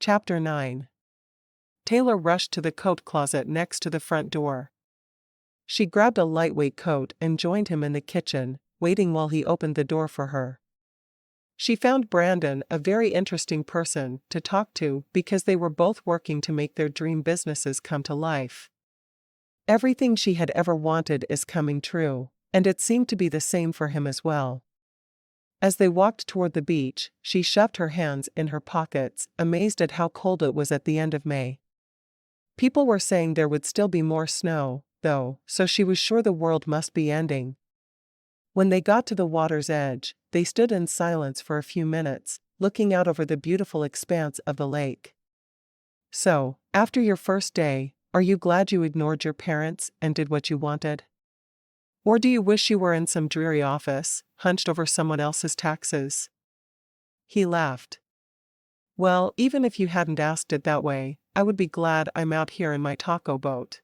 Chapter 9. Taylor rushed to the coat closet next to the front door. She grabbed a lightweight coat and joined him in the kitchen, waiting while he opened the door for her. She found Brandon a very interesting person to talk to because they were both working to make their dream businesses come to life. Everything she had ever wanted is coming true, and it seemed to be the same for him as well. As they walked toward the beach, she shoved her hands in her pockets, amazed at how cold it was at the end of May. People were saying there would still be more snow, though, so she was sure the world must be ending. When they got to the water's edge, they stood in silence for a few minutes, looking out over the beautiful expanse of the lake. So, after your first day, are you glad you ignored your parents and did what you wanted? Or do you wish you were in some dreary office, hunched over someone else's taxes? He laughed. Well, even if you hadn't asked it that way, I would be glad I'm out here in my taco boat.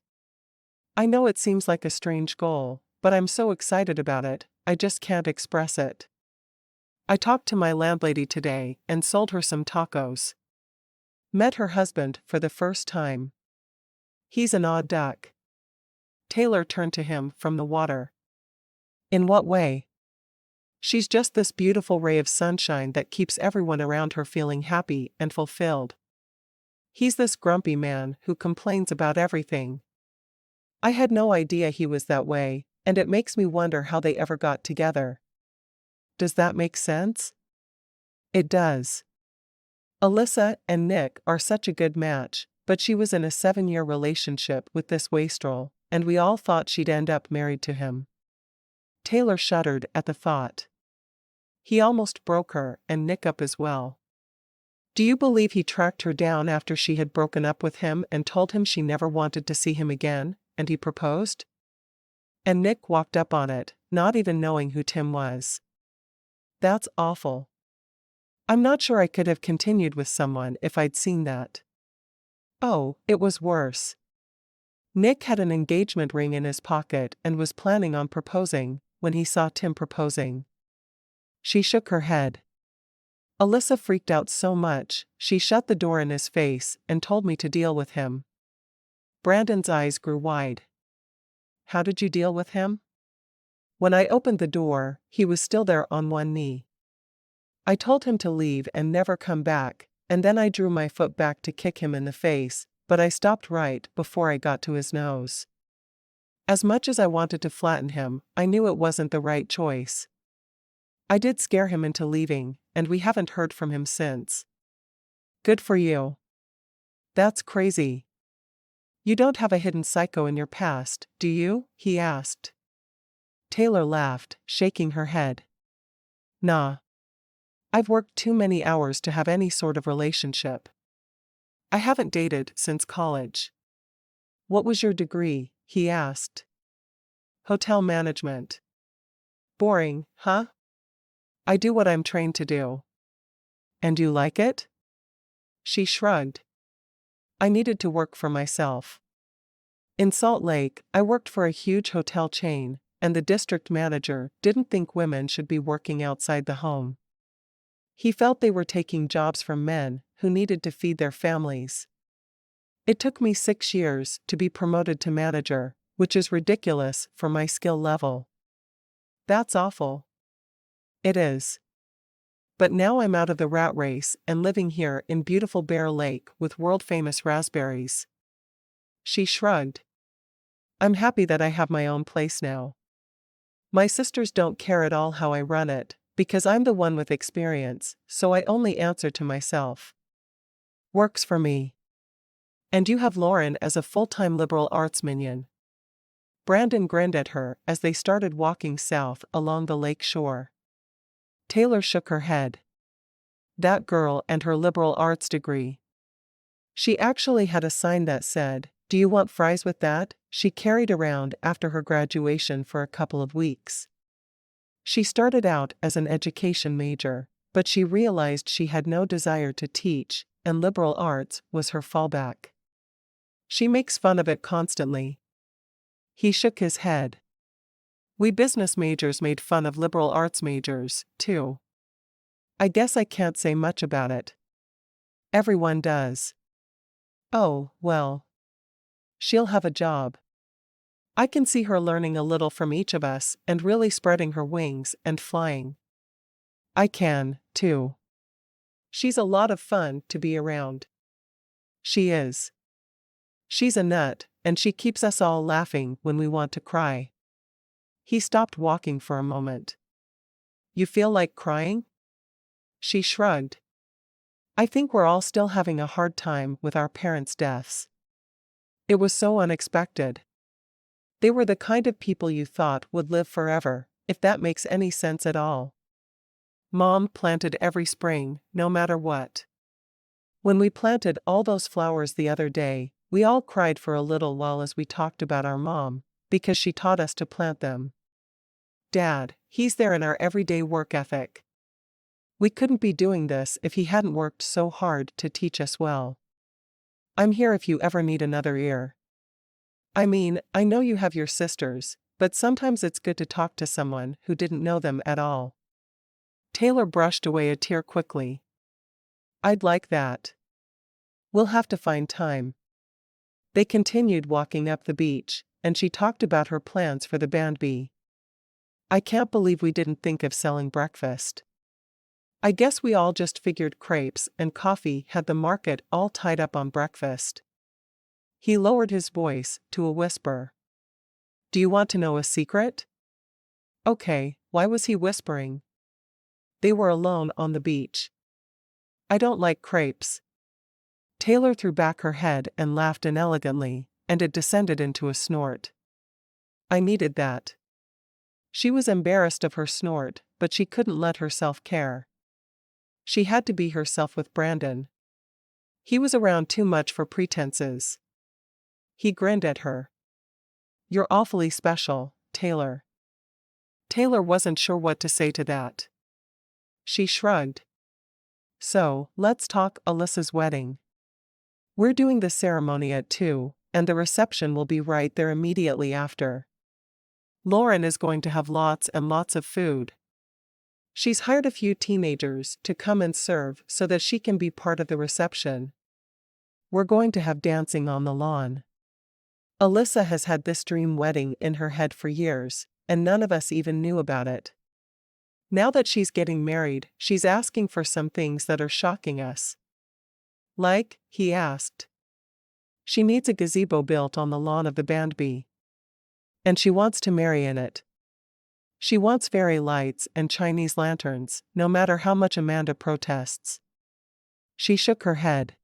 I know it seems like a strange goal, but I'm so excited about it, I just can't express it. I talked to my landlady today and sold her some tacos. Met her husband for the first time. He's an odd duck. Taylor turned to him from the water. In what way? She's just this beautiful ray of sunshine that keeps everyone around her feeling happy and fulfilled. He's this grumpy man who complains about everything. I had no idea he was that way, and it makes me wonder how they ever got together. Does that make sense? It does. Alyssa and Nick are such a good match, but she was in a 7-year relationship with this wastrel, and we all thought she'd end up married to him. Taylor shuddered at the thought. He almost broke her and Nick up as well. Do you believe he tracked her down after she had broken up with him and told him she never wanted to see him again, and he proposed? And Nick walked up on it, not even knowing who Tim was. That's awful. I'm not sure I could have continued with someone if I'd seen that. Oh, it was worse. Nick had an engagement ring in his pocket and was planning on proposing when he saw Tim proposing. She shook her head. Alyssa freaked out so much, she shut the door in his face and told me to deal with him. Brandon's eyes grew wide. How did you deal with him? When I opened the door, he was still there on one knee. I told him to leave and never come back, and then I drew my foot back to kick him in the face, but I stopped right before I got to his nose. As much as I wanted to flatten him, I knew it wasn't the right choice. I did scare him into leaving, and we haven't heard from him since. Good for you. That's crazy. You don't have a hidden psycho in your past, do you? He asked. Taylor laughed, shaking her head. Nah. I've worked too many hours to have any sort of relationship. I haven't dated since college. What was your degree? He asked. Hotel management. Boring, huh? I do what I'm trained to do. And you like it? She shrugged. I needed to work for myself. In Salt Lake, I worked for a huge hotel chain, and the district manager didn't think women should be working outside the home. He felt they were taking jobs from men who needed to feed their families. It took me 6 years to be promoted to manager, which is ridiculous for my skill level. That's awful. It is. But now I'm out of the rat race and living here in beautiful Bear Lake with world-famous raspberries. She shrugged. I'm happy that I have my own place now. My sisters don't care at all how I run it, because I'm the one with experience, so I only answer to myself. Works for me. And you have Lauren as a full-time liberal arts minion. Brandon grinned at her as they started walking south along the lake shore. Taylor shook her head. That girl and her liberal arts degree. She actually had a sign that said, "Do you want fries with that?" she carried around after her graduation for a couple of weeks. She started out as an education major, but she realized she had no desire to teach, and liberal arts was her fallback. She makes fun of it constantly. He shook his head. We business majors made fun of liberal arts majors, too. I guess I can't say much about it. Everyone does. Oh, well. She'll have a job. I can see her learning a little from each of us and really spreading her wings and flying. I can, too. She's a lot of fun to be around. She is. She's a nut, and she keeps us all laughing when we want to cry. He stopped walking for a moment. You feel like crying? She shrugged. I think we're all still having a hard time with our parents' deaths. It was so unexpected. They were the kind of people you thought would live forever, if that makes any sense at all. Mom planted every spring, no matter what. When we planted all those flowers the other day, we all cried for a little while as we talked about our mom, because she taught us to plant them. Dad, he's there in our everyday work ethic. We couldn't be doing this if he hadn't worked so hard to teach us well. I'm here if you ever need another ear. I mean, I know you have your sisters, but sometimes it's good to talk to someone who didn't know them at all. Taylor brushed away a tear quickly. I'd like that. We'll have to find time. They continued walking up the beach, and she talked about her plans for the band. I can't believe we didn't think of selling breakfast. I guess we all just figured crepes and coffee had the market all tied up on breakfast. He lowered his voice to a whisper. Do you want to know a secret? Okay, why was he whispering? They were alone on the beach. I don't like crepes. Taylor threw back her head and laughed inelegantly, and it descended into a snort. I needed that. She was embarrassed of her snort, but she couldn't let herself care. She had to be herself with Brandon. He was around too much for pretenses. He grinned at her. You're awfully special, Taylor. Taylor wasn't sure what to say to that. She shrugged. So, let's talk Alyssa's wedding. We're doing the ceremony at 2, and the reception will be right there immediately after. Lauren is going to have lots and lots of food. She's hired a few teenagers to come and serve so that she can be part of the reception. We're going to have dancing on the lawn. Alyssa has had this dream wedding in her head for years, and none of us even knew about it. Now that she's getting married, she's asking for some things that are shocking us. Like, he asked. She needs a gazebo built on the lawn of the band. And she wants to marry in it. She wants fairy lights and Chinese lanterns, no matter how much Amanda protests. She shook her head.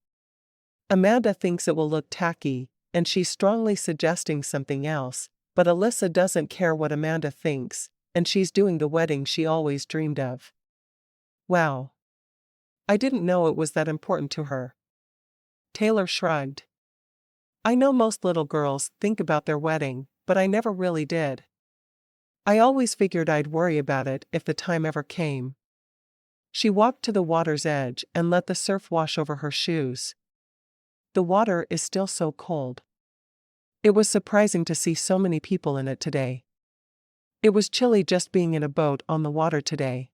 Amanda thinks it will look tacky, and she's strongly suggesting something else, but Alyssa doesn't care what Amanda thinks, and she's doing the wedding she always dreamed of. Wow. I didn't know it was that important to her. Taylor shrugged. I know most little girls think about their wedding, but I never really did. I always figured I'd worry about it if the time ever came. She walked to the water's edge and let the surf wash over her shoes. The water is still so cold. It was surprising to see so many people in it today. It was chilly just being in a boat on the water today.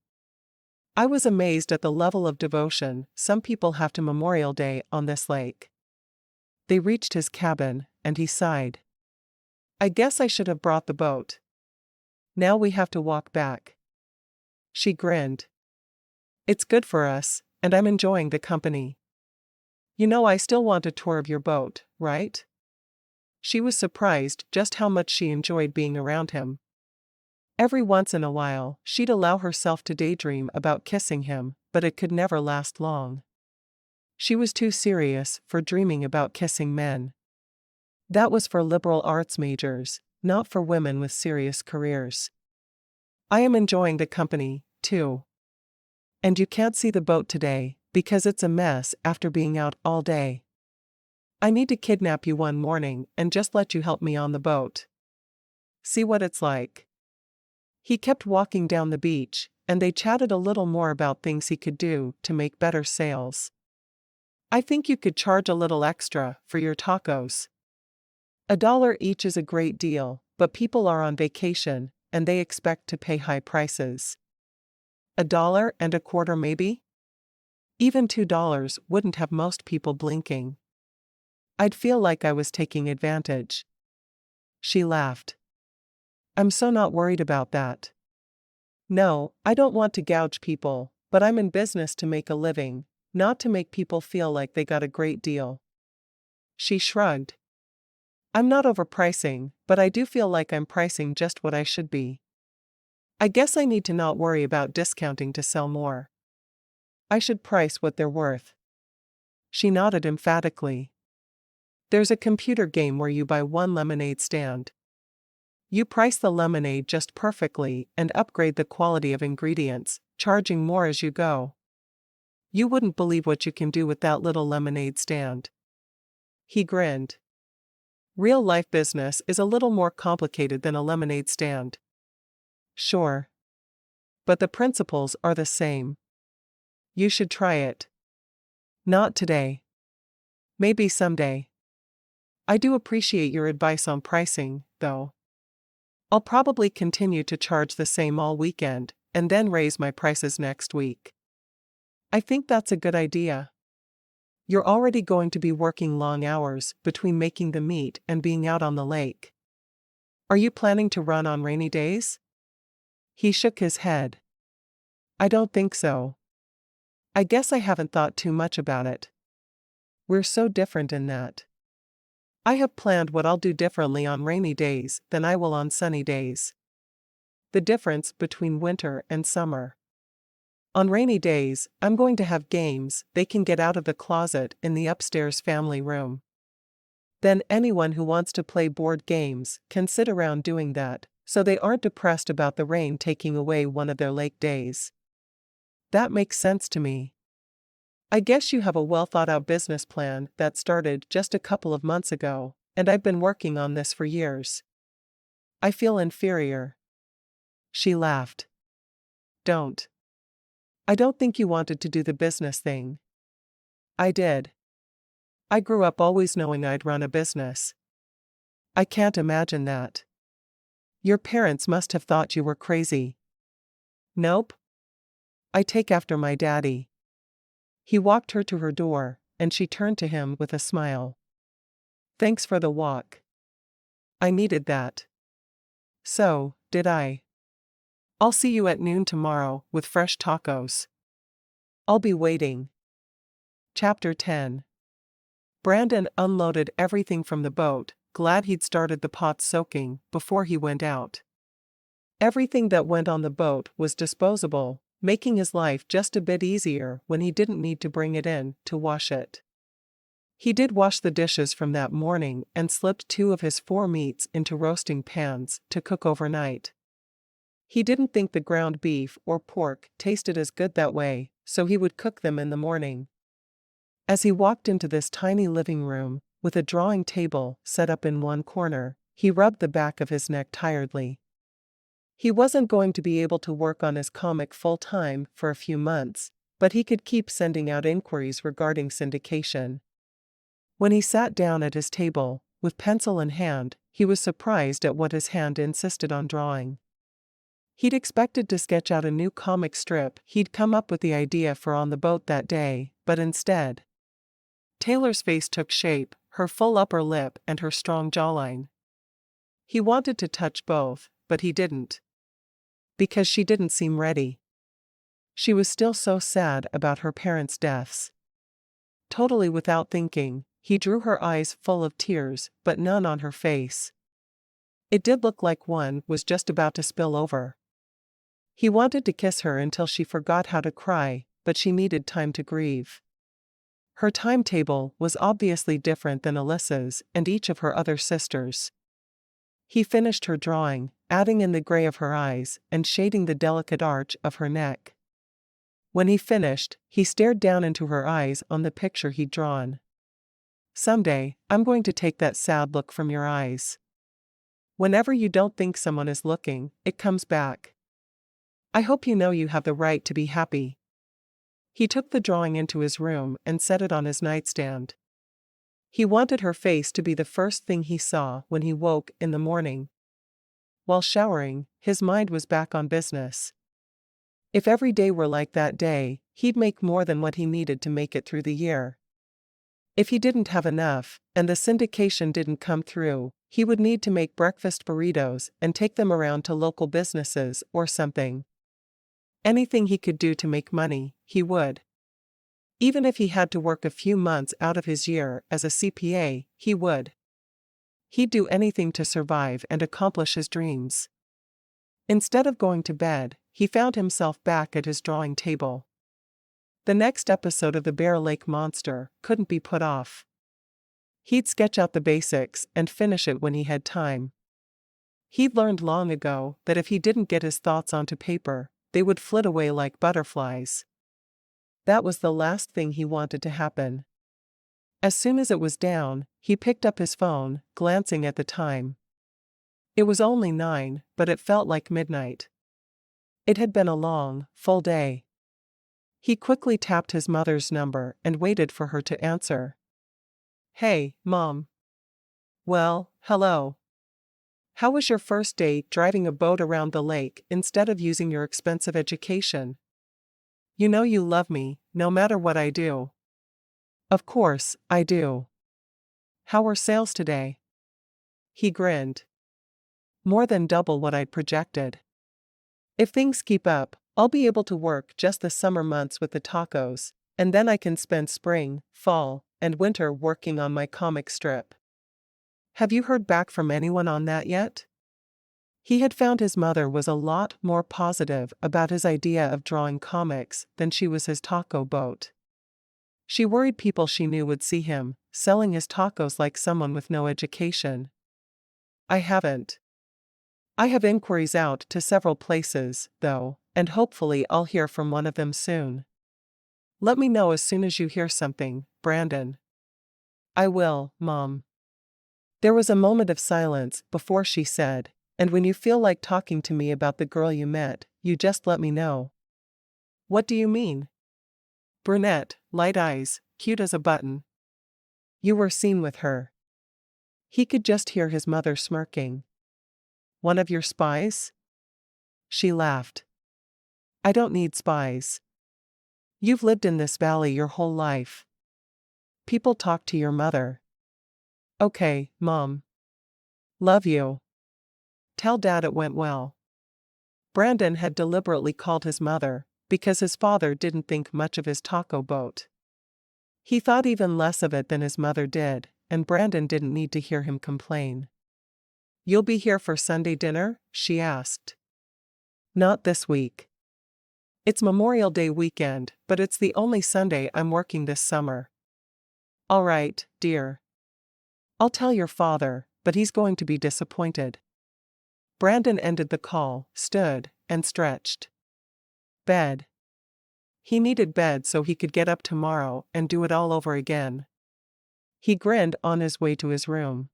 I was amazed at the level of devotion some people have to Memorial Day on this lake. They reached his cabin, and he sighed. I guess I should have brought the boat. Now we have to walk back. She grinned. It's good for us, and I'm enjoying the company. You know I still want a tour of your boat, right? She was surprised just how much she enjoyed being around him. Every once in a while, she'd allow herself to daydream about kissing him, but it could never last long. She was too serious for dreaming about kissing men. That was for liberal arts majors, not for women with serious careers. I am enjoying the company, too. And you can't see the boat today, because it's a mess after being out all day. I need to kidnap you one morning and just let you help me on the boat. See what it's like. He kept walking down the beach, and they chatted a little more about things he could do to make better sales. I think you could charge a little extra for your tacos. $1 each is a great deal, but people are on vacation, and they expect to pay high prices. $1.25 maybe? Even $2 wouldn't have most people blinking. I'd feel like I was taking advantage. She laughed. I'm so not worried about that. No, I don't want to gouge people, but I'm in business to make a living, not to make people feel like they got a great deal. She shrugged. I'm not overpricing, but I do feel like I'm pricing just what I should be. I guess I need to not worry about discounting to sell more. I should price what they're worth. She nodded emphatically. There's a computer game where you buy one lemonade stand. You price the lemonade just perfectly and upgrade the quality of ingredients, charging more as you go. You wouldn't believe what you can do with that little lemonade stand. He grinned. Real-life business is a little more complicated than a lemonade stand. Sure. But the principles are the same. You should try it. Not today. Maybe someday. I do appreciate your advice on pricing, though. I'll probably continue to charge the same all weekend, and then raise my prices next week. I think that's a good idea. You're already going to be working long hours between making the meat and being out on the lake. Are you planning to run on rainy days? He shook his head. I don't think so. I guess I haven't thought too much about it. We're so different in that. I have planned what I'll do differently on rainy days than I will on sunny days. The difference between winter and summer. On rainy days, I'm going to have games they can get out of the closet in the upstairs family room. Then anyone who wants to play board games can sit around doing that, so they aren't depressed about the rain taking away one of their lake days. That makes sense to me. I guess you have a well-thought-out business plan that started just a couple of months ago, and I've been working on this for years. I feel inferior. She laughed. Don't. I don't think you wanted to do the business thing. I did. I grew up always knowing I'd run a business. I can't imagine that. Your parents must have thought you were crazy. Nope. I take after my daddy. He walked her to her door, and she turned to him with a smile. Thanks for the walk. I needed that. So, did I. I'll see you at noon tomorrow with fresh tacos. I'll be waiting. Chapter 10. Brandon unloaded everything from the boat, glad he'd started the pots soaking before he went out. Everything that went on the boat was disposable, making his life just a bit easier when he didn't need to bring it in to wash it. He did wash the dishes from that morning and slipped 2 of his 4 meats into roasting pans to cook overnight. He didn't think the ground beef or pork tasted as good that way, so he would cook them in the morning. As he walked into this tiny living room, with a drawing table set up in one corner, he rubbed the back of his neck tiredly. He wasn't going to be able to work on his comic full-time for a few months, but he could keep sending out inquiries regarding syndication. When he sat down at his table, with pencil in hand, he was surprised at what his hand insisted on drawing. He'd expected to sketch out a new comic strip he'd come up with the idea for on the boat that day, but instead, Taylor's face took shape, her full upper lip and her strong jawline. He wanted to touch both, but he didn't. Because she didn't seem ready. She was still so sad about her parents' deaths. Totally without thinking, he drew her eyes full of tears, but none on her face. It did look like one was just about to spill over. He wanted to kiss her until she forgot how to cry, but she needed time to grieve. Her timetable was obviously different than Alyssa's and each of her other sisters. He finished her drawing, adding in the gray of her eyes and shading the delicate arch of her neck. When he finished, he stared down into her eyes on the picture he'd drawn. Someday, I'm going to take that sad look from your eyes. Whenever you don't think someone is looking, it comes back. I hope you know you have the right to be happy. He took the drawing into his room and set it on his nightstand. He wanted her face to be the first thing he saw when he woke in the morning. While showering, his mind was back on business. If every day were like that day, he'd make more than what he needed to make it through the year. If he didn't have enough, and the syndication didn't come through, he would need to make breakfast burritos and take them around to local businesses or something. Anything he could do to make money, he would. Even if he had to work a few months out of his year as a CPA, he would. He'd do anything to survive and accomplish his dreams. Instead of going to bed, he found himself back at his drawing table. The next episode of the Bear Lake Monster couldn't be put off. He'd sketch out the basics and finish it when he had time. He'd learned long ago that if he didn't get his thoughts onto paper, they would flit away like butterflies. That was the last thing he wanted to happen. As soon as it was down, he picked up his phone, glancing at the time. It was only 9, but it felt like midnight. It had been a long, full day. He quickly tapped his mother's number and waited for her to answer. "Hey, Mom." "Well, hello. How was your first day driving a boat around the lake instead of using your expensive education? You know you love me, no matter what I do." "Of course, I do. How were sales today?" He grinned. "More than double what I'd projected. If things keep up, I'll be able to work just the summer months with the tacos, and then I can spend spring, fall, and winter working on my comic strip." "Have you heard back from anyone on that yet?" He had found his mother was a lot more positive about his idea of drawing comics than she was his taco boat. She worried people she knew would see him selling his tacos like someone with no education. "I haven't. I have inquiries out to several places, though, and hopefully I'll hear from one of them soon. Let me know as soon as you hear something, Brandon." "I will, Mom." There was a moment of silence before she said, "And when you feel like talking to me about the girl you met, you just let me know." "What do you mean?" "Brunette, light eyes, cute as a button." "You were seen with her." He could just hear his mother smirking. "One of your spies?" She laughed. "I don't need spies. You've lived in this valley your whole life. People talk to your mother." "Okay, Mom. Love you. Tell Dad it went well." Brandon had deliberately called his mother, because his father didn't think much of his taco boat. He thought even less of it than his mother did, and Brandon didn't need to hear him complain. "You'll be here for Sunday dinner?" she asked. "Not this week. It's Memorial Day weekend, but it's the only Sunday I'm working this summer." "All right, dear. I'll tell your father, but he's going to be disappointed." Brandon ended the call, stood, and stretched. Bed. He needed bed so he could get up tomorrow and do it all over again. He grinned on his way to his room.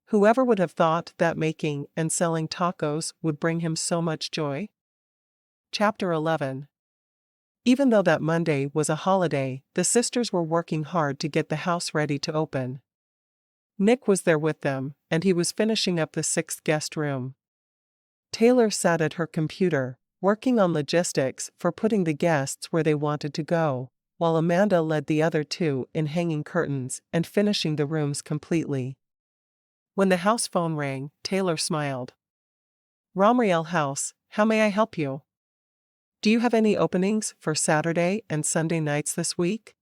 Whoever would have thought that making and selling tacos would bring him so much joy? Chapter 11. Even though that Monday was a holiday, the sisters were working hard to get the house ready to open. Nick was there with them, and he was finishing up the 6th guest room. Taylor sat at her computer, working on logistics for putting the guests where they wanted to go, while Amanda led the other two in hanging curtains and finishing the rooms completely. When the house phone rang, Taylor smiled. "Romriell House, how may I help you? Do you have any openings for Saturday and Sunday nights this week?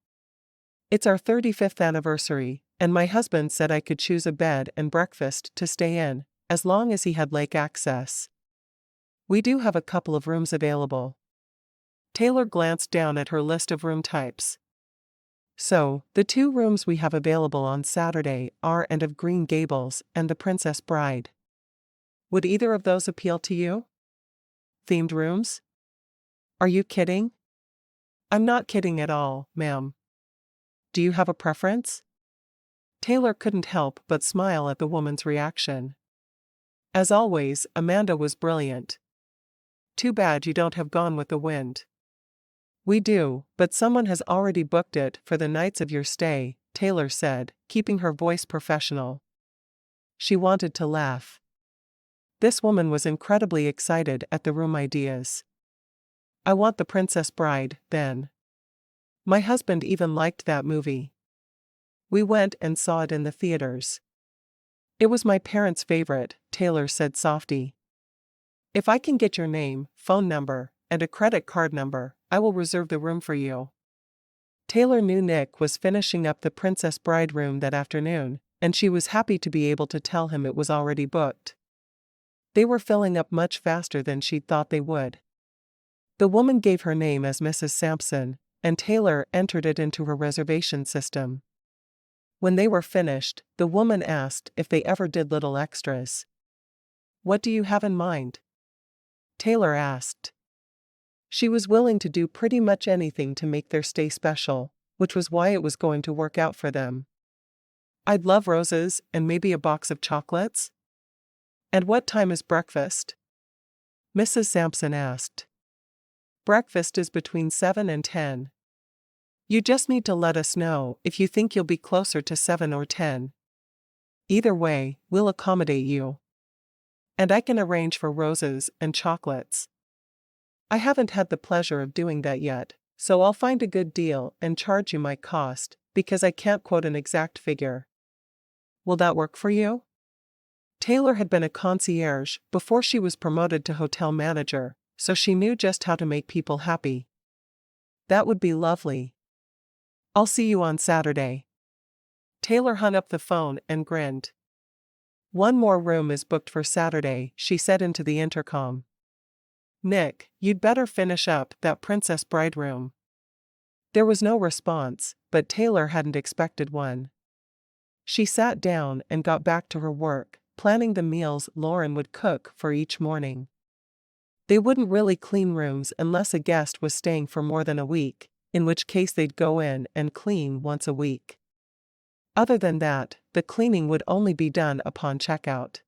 It's our 35th anniversary, and my husband said I could choose a bed and breakfast to stay in, as long as he had lake access. We do have a couple of rooms available." Taylor glanced down at her list of room types. "So, the 2 rooms we have available on Saturday are and of Green Gables and the Princess Bride. Would either of those appeal to you? Themed rooms? Are you kidding?" "I'm not kidding at all, ma'am. Do you have a preference?" Taylor couldn't help but smile at the woman's reaction. As always, Amanda was brilliant. "Too bad you don't have Gone with the Wind." "We do, but someone has already booked it for the nights of your stay," Taylor said, keeping her voice professional. She wanted to laugh. This woman was incredibly excited at the room ideas. I want The Princess Bride, then. My husband even liked that movie. We went and saw it in the theaters. It was my parents' favorite, Taylor said softly. If I can get your name, phone number, and a credit card number, I will reserve the room for you. Taylor knew Nick was finishing up the Princess Bride room that afternoon, and she was happy to be able to tell him it was already booked. They were filling up much faster than she'd thought they would. The woman gave her name as Mrs. Sampson, and Taylor entered it into her reservation system. When they were finished, the woman asked if they ever did little extras. What do you have in mind? Taylor asked. She was willing to do pretty much anything to make their stay special, which was why it was going to work out for them. I'd love roses and maybe a box of chocolates. And what time is breakfast? Mrs. Sampson asked. Breakfast is between 7 and 10. You just need to let us know if you think you'll be closer to 7 or 10. Either way, we'll accommodate you. And I can arrange for roses and chocolates. I haven't had the pleasure of doing that yet, so I'll find a good deal and charge you my cost, because I can't quote an exact figure. Will that work for you? Taylor had been a concierge before she was promoted to hotel manager, so she knew just how to make people happy. That would be lovely. I'll see you on Saturday. Taylor hung up the phone and grinned. One more room is booked for Saturday, she said into the intercom. Nick, you'd better finish up that Princess Bride room. There was no response, but Taylor hadn't expected one. She sat down and got back to her work, planning the meals Lauren would cook for each morning. They wouldn't really clean rooms unless a guest was staying for more than a week, in which case they'd go in and clean once a week. Other than that, the cleaning would only be done upon checkout.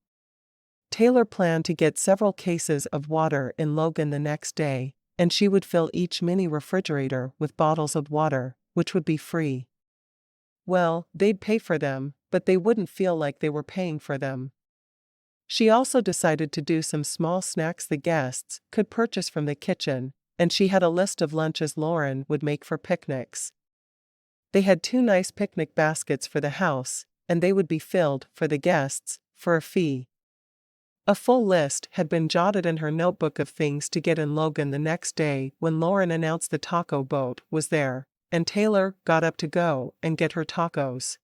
Taylor planned to get several cases of water in Logan the next day, and she would fill each mini refrigerator with bottles of water, which would be free. Well, they'd pay for them, but they wouldn't feel like they were paying for them. She also decided to do some small snacks the guests could purchase from the kitchen, and she had a list of lunches Lauren would make for picnics. They had 2 nice picnic baskets for the house, and they would be filled for the guests, for a fee. A full list had been jotted in her notebook of things to get in Logan the next day when Lauren announced the taco boat was there, and Taylor got up to go and get her tacos.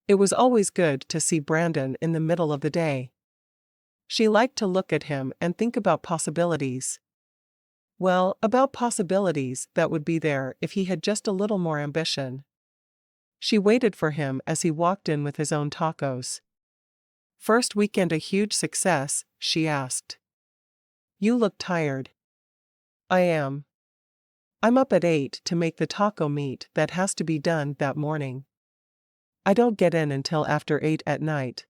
It was always good to see Brandon in the middle of the day. She liked to look at him and think about possibilities. Well, about possibilities that would be there if he had just a little more ambition. She waited for him as he walked in with his own tacos. First weekend a huge success, she asked. You look tired. I am. I'm up at 8 to make the taco meat that has to be done that morning. I don't get in until after 8 at night.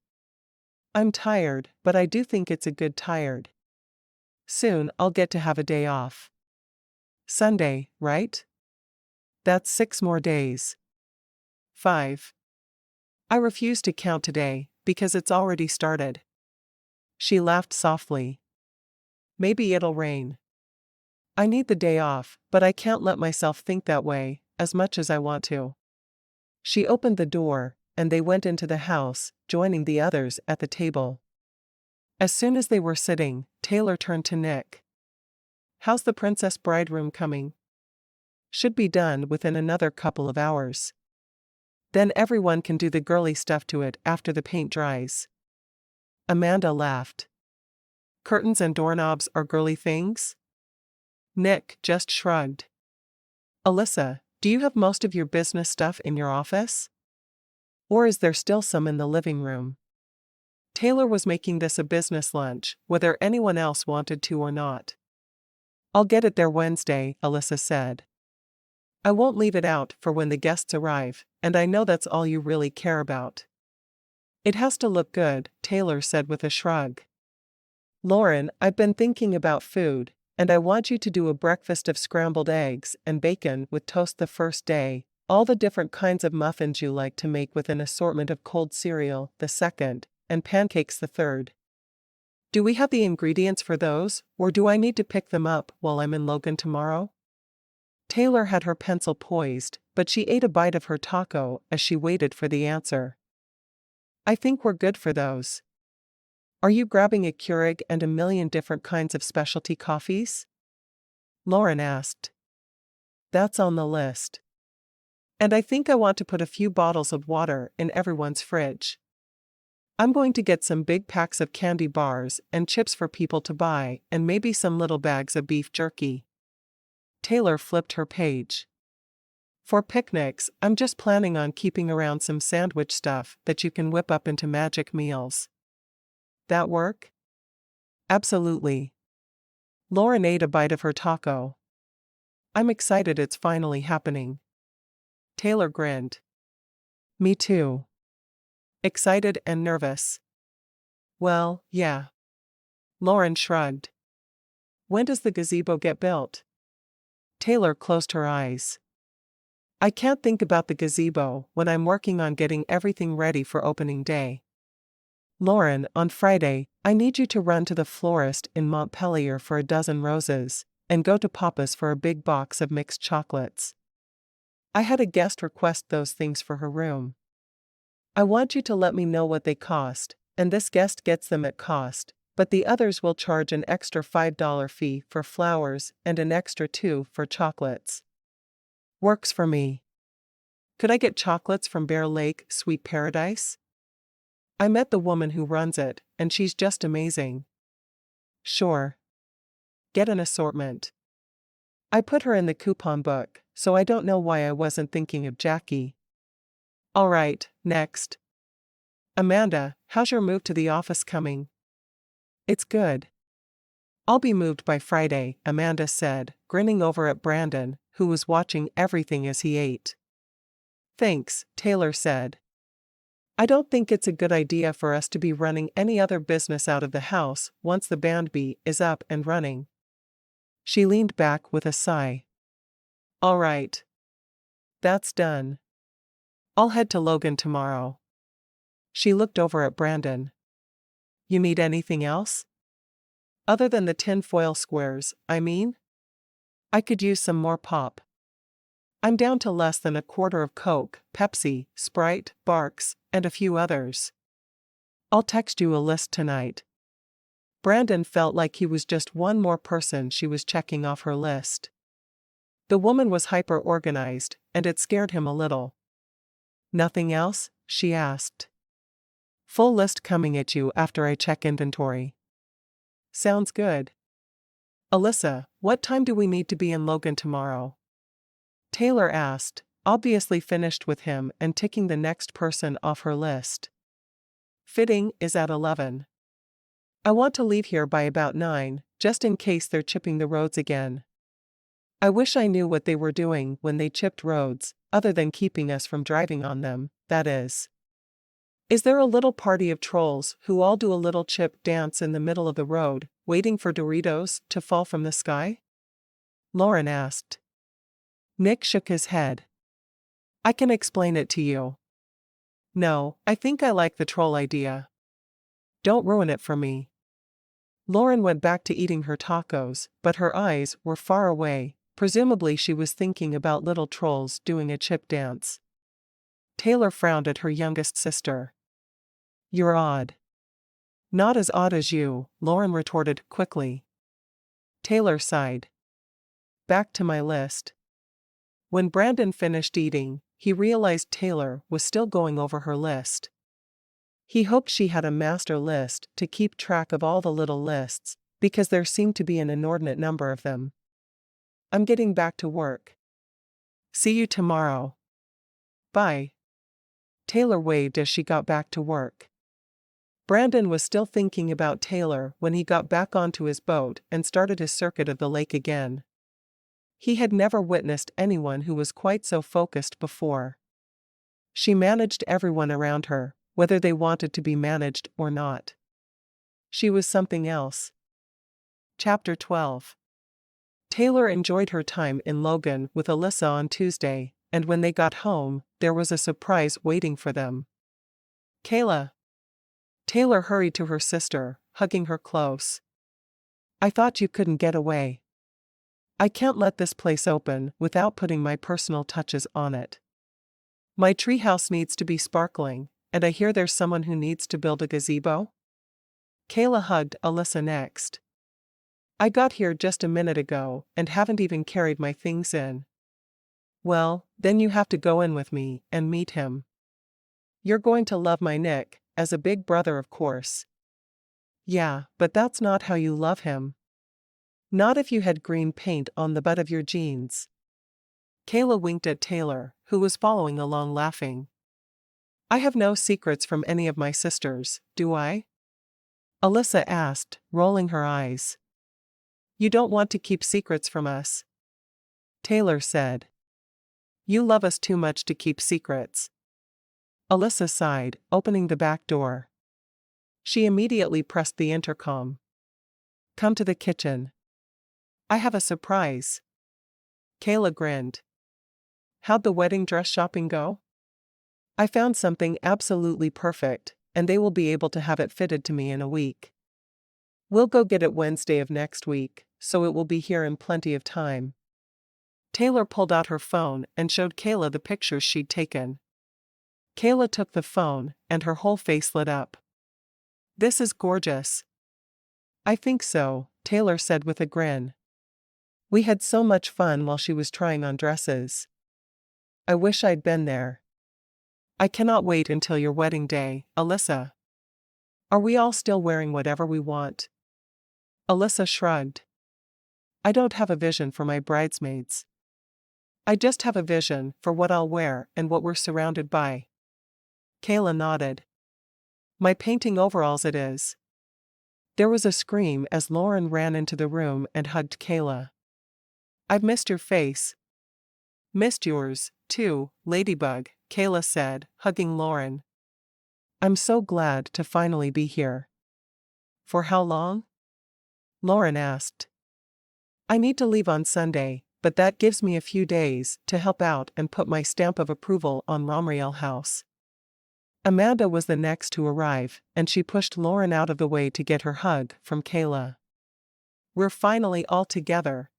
I'm tired, but I do think it's a good tired. Soon I'll get to have a day off. Sunday, right? That's 6 more days. 5. I refuse to count today, because it's already started. She laughed softly. Maybe it'll rain. I need the day off, but I can't let myself think that way, as much as I want to. She opened the door, and they went into the house, joining the others at the table. As soon as they were sitting, Taylor turned to Nick. How's the Princess Bride room coming? Should be done within another couple of hours. Then everyone can do the girly stuff to it after the paint dries. Amanda laughed. Curtains and doorknobs are girly things? Nick just shrugged. Alyssa, do you have most of your business stuff in your office? Or is there still some in the living room? Taylor was making this a business lunch, whether anyone else wanted to or not. I'll get it there Wednesday, Alyssa said. I won't leave it out for when the guests arrive, and I know that's all you really care about. It has to look good, Taylor said with a shrug. Lauren, I've been thinking about food, and I want you to do a breakfast of scrambled eggs and bacon with toast the first day, all the different kinds of muffins you like to make with an assortment of cold cereal the second, and pancakes the third. Do we have the ingredients for those, or do I need to pick them up while I'm in Logan tomorrow? Taylor had her pencil poised, but she ate a bite of her taco as she waited for the answer. I think we're good for those. Are you grabbing a Keurig and a million different kinds of specialty coffees? Lauren asked. That's on the list. And I think I want to put a few bottles of water in everyone's fridge. I'm going to get some big packs of candy bars and chips for people to buy, and maybe some little bags of beef jerky. Taylor flipped her page. For picnics, I'm just planning on keeping around some sandwich stuff that you can whip up into magic meals. That work? Absolutely. Lauren ate a bite of her taco. I'm excited it's finally happening. Taylor grinned. Me too. Excited and nervous. Well, yeah. Lauren shrugged. When does the gazebo get built? Taylor closed her eyes. I can't think about the gazebo when I'm working on getting everything ready for opening day. Lauren, on Friday, I need you to run to the florist in Montpelier for a dozen roses, and go to Papa's for a big box of mixed chocolates. I had a guest request those things for her room. I want you to let me know what they cost, and this guest gets them at cost, but the others will charge an extra $5 fee for flowers and an extra $2 for chocolates. Works for me. Could I get chocolates from Bear Lake Sweet Paradise? I met the woman who runs it, and she's just amazing. Sure. Get an assortment. I put her in the coupon book, so I don't know why I wasn't thinking of Jackie. All right, next. Amanda, how's your move to the office coming? It's good. I'll be moved by Friday, Amanda said, grinning over at Brandon, who was watching everything as he ate. Thanks, Taylor said. I don't think it's a good idea for us to be running any other business out of the house once the band bee is up and running. She leaned back with a sigh. All right. That's done. I'll head to Logan tomorrow. She looked over at Brandon. You need anything else? Other than the tin-foil squares, I mean? I could use some more pop. I'm down to less than a quarter of Coke, Pepsi, Sprite, Barks, and a few others. I'll text you a list tonight. Brandon felt like he was just one more person she was checking off her list. The woman was hyper-organized, and it scared him a little. Nothing else? She asked. Full list coming at you after I check inventory. Sounds good. Alyssa, what time do we need to be in Logan tomorrow? Taylor asked, obviously finished with him and ticking the next person off her list. Fitting is at 11. I want to leave here by about 9, just in case they're chipping the roads again. I wish I knew what they were doing when they chipped roads, other than keeping us from driving on them, that is. Is there a little party of trolls who all do a little chip dance in the middle of the road, waiting for Doritos to fall from the sky? Lauren asked. Nick shook his head. I can explain it to you. No, I think I like the troll idea. Don't ruin it for me. Lauren went back to eating her tacos, but her eyes were far away. Presumably she was thinking about little trolls doing a chip dance. Taylor frowned at her youngest sister. You're odd. Not as odd as you, Lauren retorted quickly. Taylor sighed. Back to my list. When Brandon finished eating, he realized Taylor was still going over her list. He hoped she had a master list to keep track of all the little lists, because there seemed to be an inordinate number of them. I'm getting back to work. See you tomorrow. Bye. Taylor waved as she got back to work. Brandon was still thinking about Taylor when he got back onto his boat and started his circuit of the lake again. He had never witnessed anyone who was quite so focused before. She managed everyone around her, whether they wanted to be managed or not. She was something else. Chapter 12. Taylor enjoyed her time in Logan with Alyssa on Tuesday, and when they got home, there was a surprise waiting for them. Kayla. Taylor hurried to her sister, hugging her close. I thought you couldn't get away. I can't let this place open without putting my personal touches on it. My treehouse needs to be sparkling, and I hear there's someone who needs to build a gazebo. Kayla hugged Alyssa next. I got here just a minute ago and haven't even carried my things in. Well, then you have to go in with me and meet him. You're going to love my Nick, as a big brother of course. Yeah, but that's not how you love him. Not if you had green paint on the butt of your jeans. Kayla winked at Taylor, who was following along laughing. I have no secrets from any of my sisters, do I? Alyssa asked, rolling her eyes. You don't want to keep secrets from us? Taylor said. You love us too much to keep secrets. Alyssa sighed, opening the back door. She immediately pressed the intercom. Come to the kitchen. I have a surprise. Kayla grinned. How'd the wedding dress shopping go? I found something absolutely perfect, and they will be able to have it fitted to me in a week. We'll go get it Wednesday of next week, so it will be here in plenty of time. Taylor pulled out her phone and showed Kayla the pictures she'd taken. Kayla took the phone, and her whole face lit up. This is gorgeous. I think so, Taylor said with a grin. We had so much fun while she was trying on dresses. I wish I'd been there. I cannot wait until your wedding day, Alyssa. Are we all still wearing whatever we want? Alyssa shrugged. I don't have a vision for my bridesmaids. I just have a vision for what I'll wear and what we're surrounded by. Kayla nodded. My painting overalls it is. There was a scream as Lauren ran into the room and hugged Kayla. I've missed your face. Missed yours, too, Ladybug, Kayla said, hugging Lauren. I'm so glad to finally be here. For how long? Lauren asked. I need to leave on Sunday, but that gives me a few days to help out and put my stamp of approval on Romriell house. Amanda was the next to arrive, and she pushed Lauren out of the way to get her hug from Kayla. We're finally all together.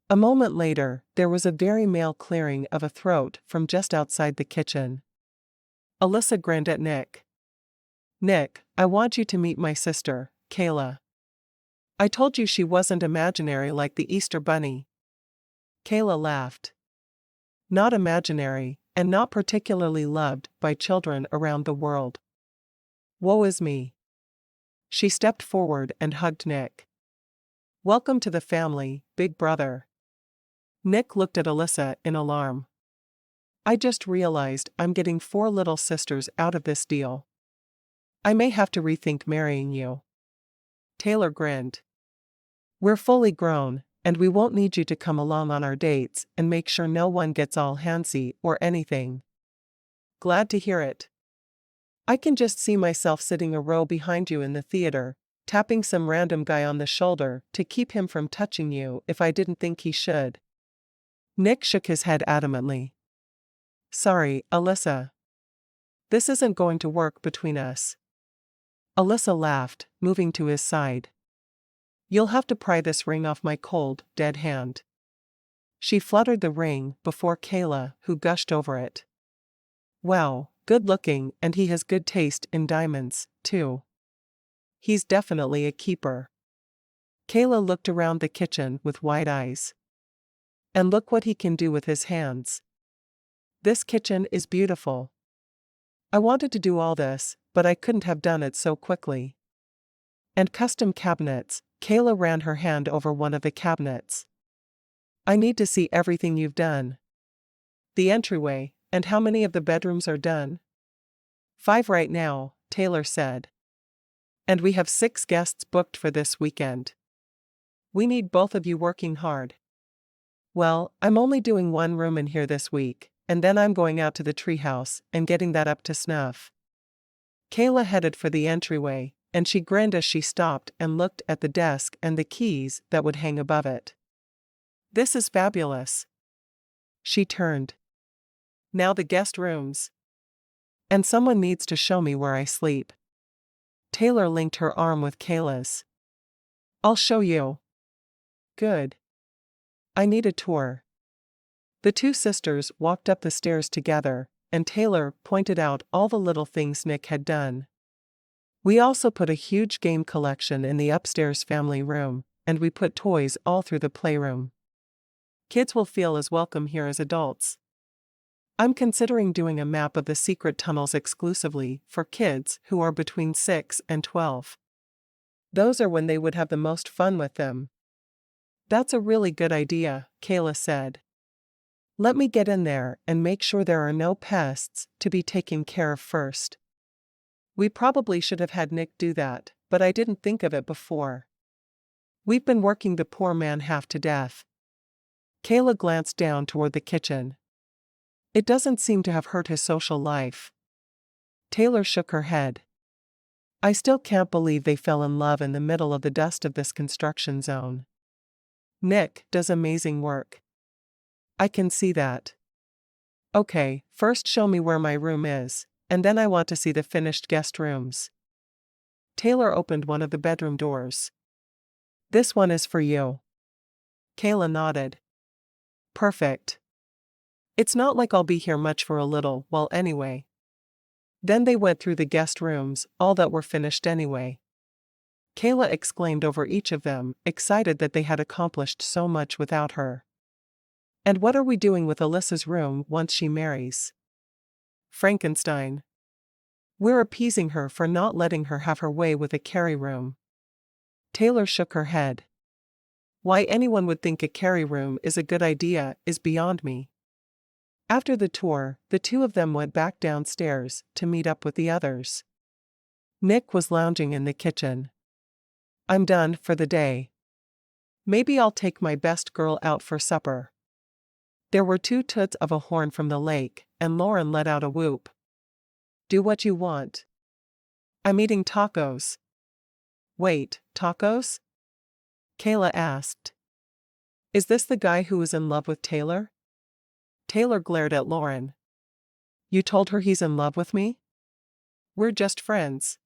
A moment later, there was a very male clearing of a throat from just outside the kitchen. Alyssa grinned at Nick. Nick, I want you to meet my sister, Kayla. I told you she wasn't imaginary like the Easter Bunny. Kayla laughed. Not imaginary, and not particularly loved by children around the world. Woe is me. She stepped forward and hugged Nick. Welcome to the family, big brother. Nick looked at Alyssa in alarm. I just realized I'm getting 4 little sisters out of this deal. I may have to rethink marrying you. Taylor grinned. We're fully grown, and we won't need you to come along on our dates and make sure no one gets all handsy or anything. Glad to hear it. I can just see myself sitting a row behind you in the theater, tapping some random guy on the shoulder to keep him from touching you if I didn't think he should. Nick shook his head adamantly. Sorry, Alyssa. This isn't going to work between us. Alyssa laughed, moving to his side. You'll have to pry this ring off my cold, dead hand. She fluttered the ring before Kayla, who gushed over it. Wow, good looking, and he has good taste in diamonds, too. He's definitely a keeper. Kayla looked around the kitchen with wide eyes. And look what he can do with his hands. This kitchen is beautiful. I wanted to do all this, but I couldn't have done it so quickly. And custom cabinets, Kayla ran her hand over one of the cabinets. I need to see everything you've done. The entryway, and how many of the bedrooms are done? 5 right now, Taylor said. And we have 6 guests booked for this weekend. We need both of you working hard. Well, I'm only doing 1 room in here this week, and then I'm going out to the treehouse and getting that up to snuff. Kayla headed for the entryway, and she grinned as she stopped and looked at the desk and the keys that would hang above it. This is fabulous. She turned. Now the guest rooms. And someone needs to show me where I sleep. Taylor linked her arm with Kayla's. I'll show you. Good. I need a tour. The two sisters walked up the stairs together, and Taylor pointed out all the little things Nick had done. We also put a huge game collection in the upstairs family room, and we put toys all through the playroom. Kids will feel as welcome here as adults. I'm considering doing a map of the secret tunnels exclusively for kids who are between 6 and 12. Those are when they would have the most fun with them. That's a really good idea, Kayla said. Let me get in there and make sure there are no pests to be taken care of first. We probably should have had Nick do that, but I didn't think of it before. We've been working the poor man half to death. Kayla glanced down toward the kitchen. It doesn't seem to have hurt his social life. Taylor shook her head. I still can't believe they fell in love in the middle of the dust of this construction zone. Nick does amazing work. I can see that. Okay, first show me where my room is, and then I want to see the finished guest rooms. Taylor opened one of the bedroom doors. This one is for you. Kayla nodded. Perfect. It's not like I'll be here much for a little while anyway. Then they went through the guest rooms, all that were finished anyway. Kayla exclaimed over each of them, excited that they had accomplished so much without her. And what are we doing with Alyssa's room once she marries? Frankenstein. We're appeasing her for not letting her have her way with a Carrie room. Taylor shook her head. Why anyone would think a Carrie room is a good idea is beyond me. After the tour, the two of them went back downstairs to meet up with the others. Nick was lounging in the kitchen. I'm done for the day. Maybe I'll take my best girl out for supper. There were 2 toots of a horn from the lake, and Lauren let out a whoop. Do what you want. I'm eating tacos. Wait, tacos? Kayla asked. Is this the guy who is in love with Taylor? Taylor glared at Lauren. You told her he's in love with me? We're just friends.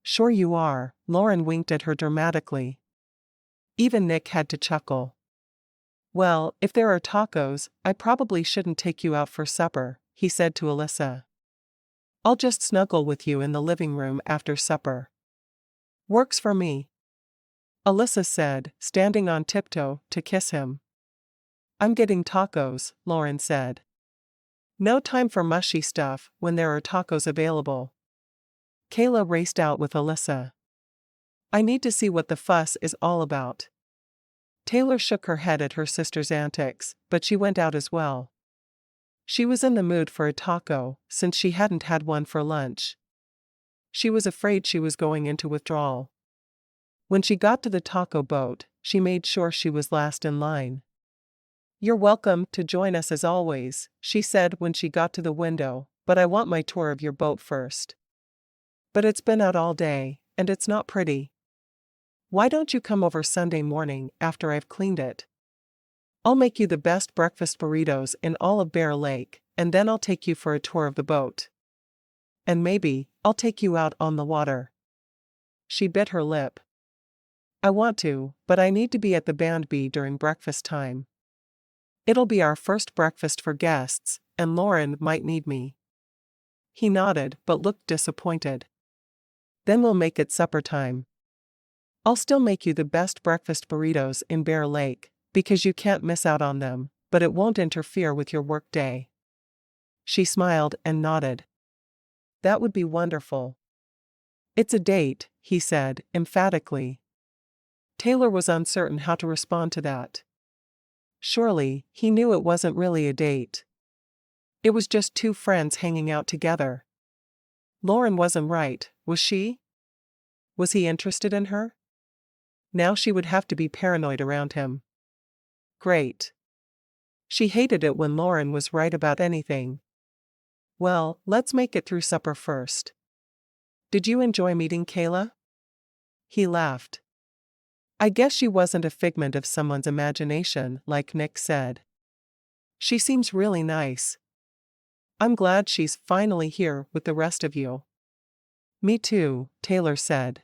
Sure you are, Lauren winked at her dramatically. Even Nick had to chuckle. Well, if there are tacos, I probably shouldn't take you out for supper, he said to Alyssa. I'll just snuggle with you in the living room after supper. Works for me. Alyssa said, standing on tiptoe to kiss him. I'm getting tacos, Lauren said. No time for mushy stuff when there are tacos available. Kayla raced out with Alyssa. I need to see what the fuss is all about. Taylor shook her head at her sister's antics, but she went out as well. She was in the mood for a taco, since she hadn't had one for lunch. She was afraid she was going into withdrawal. When she got to the taco boat, she made sure she was last in line. You're welcome to join us as always, she said when she got to the window, but I want my tour of your boat first. But it's been out all day, and it's not pretty. Why don't you come over Sunday morning after I've cleaned it? I'll make you the best breakfast burritos in all of Bear Lake, and then I'll take you for a tour of the boat. And maybe, I'll take you out on the water. She bit her lip. I want to, but I need to be at the Band B during breakfast time. It'll be our first breakfast for guests, and Lauren might need me. He nodded but looked disappointed. Then we'll make it supper time. I'll still make you the best breakfast burritos in Bear Lake, because you can't miss out on them, but it won't interfere with your work day. She smiled and nodded. That would be wonderful. It's a date, he said, emphatically. Taylor was uncertain how to respond to that. Surely, he knew it wasn't really a date. It was just 2 friends hanging out together. Lauren wasn't right, was she? Was he interested in her? Now she would have to be paranoid around him. Great. She hated it when Lauren was right about anything. Well, let's make it through supper first. Did you enjoy meeting Kayla? He laughed. I guess she wasn't a figment of someone's imagination, like Nick said. She seems really nice. I'm glad she's finally here with the rest of you. Me too, Taylor said.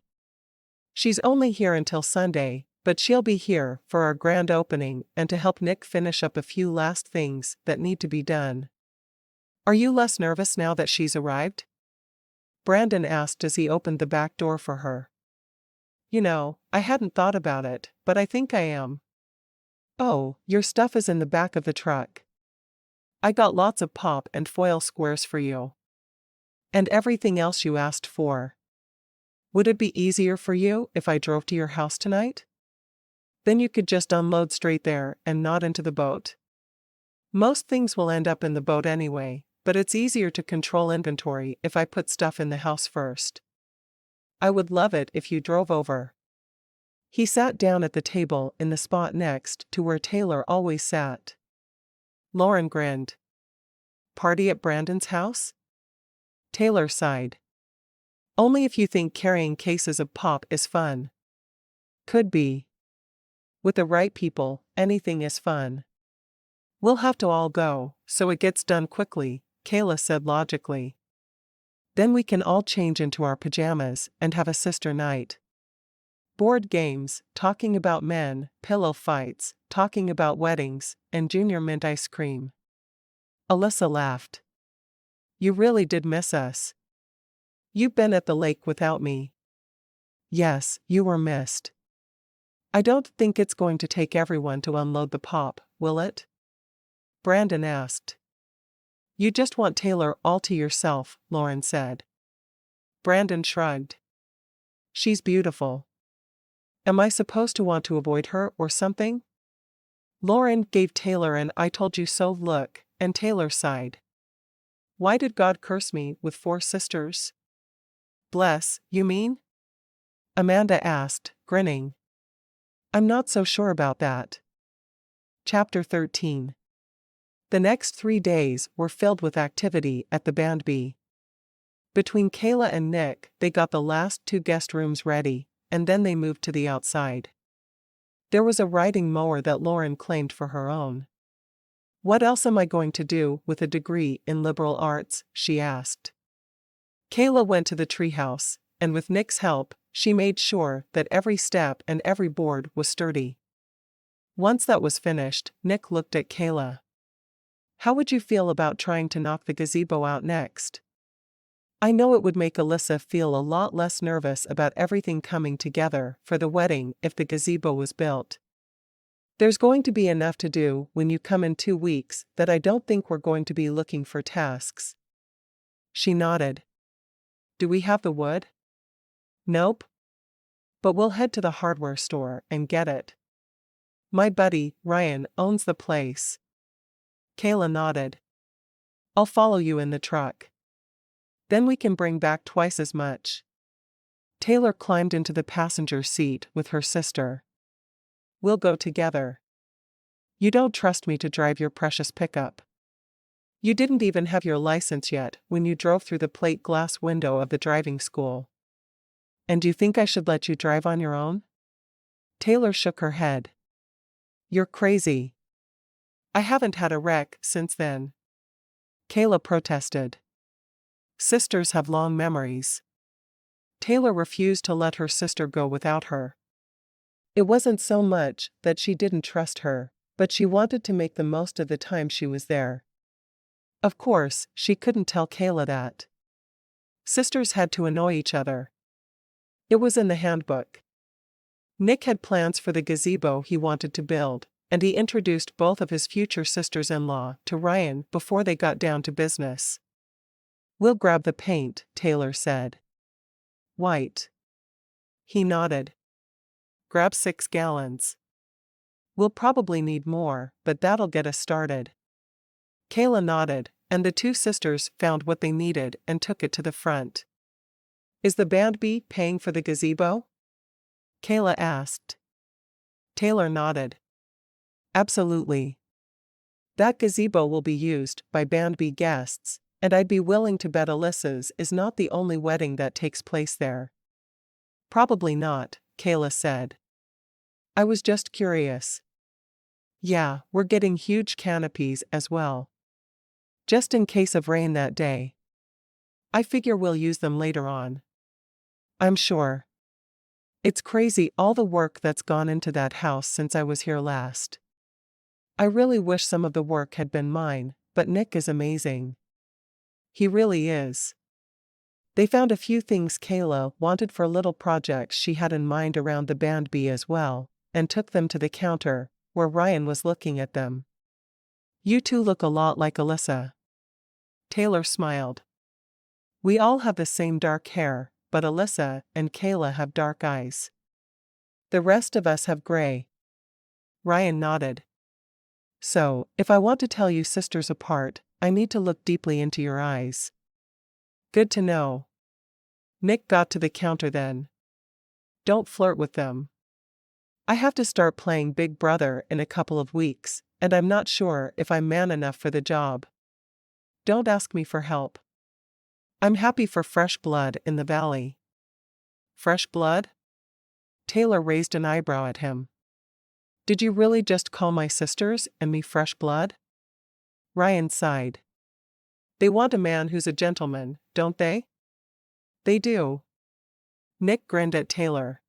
She's only here until Sunday, but she'll be here for our grand opening and to help Nick finish up a few last things that need to be done. Are you less nervous now that she's arrived? Brandon asked as he opened the back door for her. You know, I hadn't thought about it, but I think I am. Oh, your stuff is in the back of the truck. I got lots of pop and foil squares for you. And everything else you asked for. Would it be easier for you if I drove to your house tonight? Then you could just unload straight there and not into the boat. Most things will end up in the boat anyway, but it's easier to control inventory if I put stuff in the house first. I would love it if you drove over. He sat down at the table in the spot next to where Taylor always sat. Lauren grinned. Party at Brandon's house? Taylor sighed. Only if you think carrying cases of pop is fun. Could be. With the right people, anything is fun. We'll have to all go, so it gets done quickly, Kayla said logically. Then we can all change into our pajamas and have a sister night. Board games, talking about men, pillow fights, talking about weddings, and junior mint ice cream. Alyssa laughed. You really did miss us. You've been at the lake without me. Yes, you were missed. I don't think it's going to take everyone to unload the pop, will it? Brandon asked. You just want Taylor all to yourself, Lauren said. Brandon shrugged. She's beautiful. Am I supposed to want to avoid her or something? Lauren gave Taylor an I told you so look, and Taylor sighed. Why did God curse me with 4 sisters? Bless, you mean? Amanda asked, grinning. I'm not so sure about that. Chapter 13. The next 3 days were filled with activity at the Band B. Between Kayla and Nick, they got the last 2 guest rooms ready, and then they moved to the outside. There was a riding mower that Lauren claimed for her own. What else am I going to do with a degree in liberal arts? She asked. Kayla went to the treehouse, and with Nick's help, she made sure that every step and every board was sturdy. Once that was finished, Nick looked at Kayla. How would you feel about trying to knock the gazebo out next? I know it would make Alyssa feel a lot less nervous about everything coming together for the wedding if the gazebo was built. There's going to be enough to do when you come in 2 weeks that I don't think we're going to be looking for tasks. She nodded. Do we have the wood? Nope. But we'll head to the hardware store and get it. My buddy, Ryan, owns the place. Kayla nodded. I'll follow you in the truck. Then we can bring back twice as much. Taylor climbed into the passenger seat with her sister. We'll go together. You don't trust me to drive your precious pickup. You didn't even have your license yet when you drove through the plate glass window of the driving school. And you think I should let you drive on your own? Taylor shook her head. You're crazy. I haven't had a wreck since then. Kayla protested. Sisters have long memories. Taylor refused to let her sister go without her. It wasn't so much that she didn't trust her, but she wanted to make the most of the time she was there. Of course, she couldn't tell Kayla that. Sisters had to annoy each other. It was in the handbook. Nick had plans for the gazebo he wanted to build, and he introduced both of his future sisters-in-law to Ryan before they got down to business. We'll grab the paint, Taylor said. White. He nodded. Grab 6 gallons. We'll probably need more, but that'll get us started. Kayla nodded, and the 2 sisters found what they needed and took it to the front. Is the Band B paying for the gazebo? Kayla asked. Taylor nodded. Absolutely. That gazebo will be used by Band B guests, and I'd be willing to bet Alyssa's is not the only wedding that takes place there. Probably not, Kayla said. I was just curious. Yeah, we're getting huge canopies as well. Just in case of rain that day. I figure we'll use them later on. I'm sure. It's crazy all the work that's gone into that house since I was here last. I really wish some of the work had been mine, but Nick is amazing. He really is. They found a few things Kayla wanted for little projects she had in mind around the band bee as well, and took them to the counter, where Ryan was looking at them. You two look a lot like Alyssa. Taylor smiled. We all have the same dark hair, but Alyssa and Kayla have dark eyes. The rest of us have gray. Ryan nodded. So, if I want to tell you sisters apart, I need to look deeply into your eyes. Good to know. Nick got to the counter then. Don't flirt with them. I have to start playing Big Brother in a couple of weeks, and I'm not sure if I'm man enough for the job. Don't ask me for help. I'm happy for fresh blood in the valley. Fresh blood? Taylor raised an eyebrow at him. Did you really just call my sisters and me fresh blood? Ryan sighed. They want a man who's a gentleman, don't they? They do. Nick grinned at Taylor.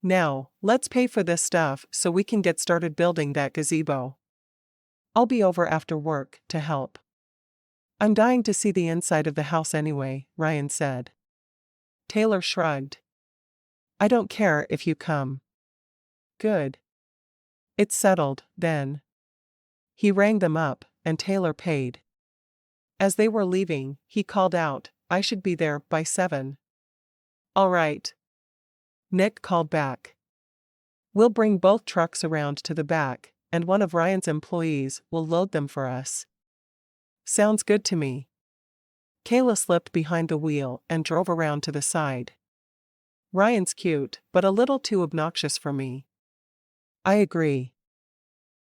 Now, let's pay for this stuff so we can get started building that gazebo. I'll be over after work to help. I'm dying to see the inside of the house anyway, Ryan said. Taylor shrugged. I don't care if you come. Good. It's settled, then. He rang them up, and Taylor paid. As they were leaving, he called out, I should be there by 7. All right. Nick called back. We'll bring both trucks around to the back, and one of Ryan's employees will load them for us. Sounds good to me. Kayla slipped behind the wheel and drove around to the side. Ryan's cute, but a little too obnoxious for me. I agree.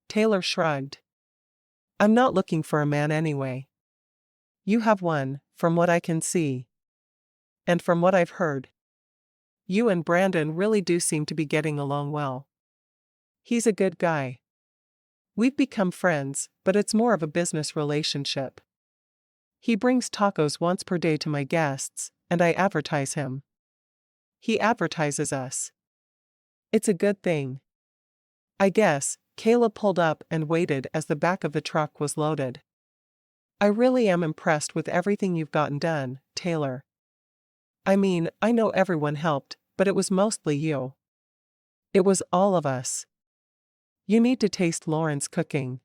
Taylor shrugged. I'm not looking for a man anyway. You have one, from what I can see. And from what I've heard. You and Brandon really do seem to be getting along well. He's a good guy. We've become friends, but it's more of a business relationship. He brings tacos once per day to my guests, and I advertise him. He advertises us. It's a good thing. I guess. Kayla pulled up and waited as the back of the truck was loaded. I really am impressed with everything you've gotten done, Taylor. I mean, I know everyone helped, but it was mostly you. It was all of us. You need to taste Lauren's cooking.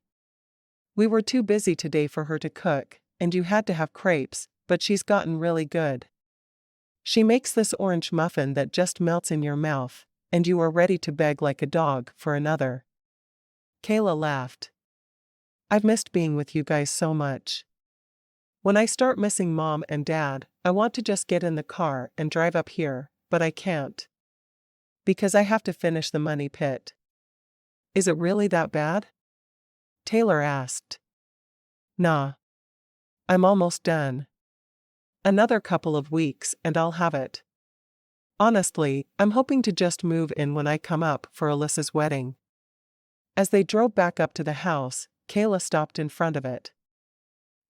We were too busy today for her to cook, and you had to have crepes, but she's gotten really good. She makes this orange muffin that just melts in your mouth, and you are ready to beg like a dog for another. Kayla laughed. I've missed being with you guys so much. When I start missing Mom and Dad, I want to just get in the car and drive up here, but I can't. Because I have to finish the money pit. Is it really that bad? Taylor asked. Nah. I'm almost done. Another couple of weeks and I'll have it. Honestly, I'm hoping to just move in when I come up for Alyssa's wedding. As they drove back up to the house, Kayla stopped in front of it.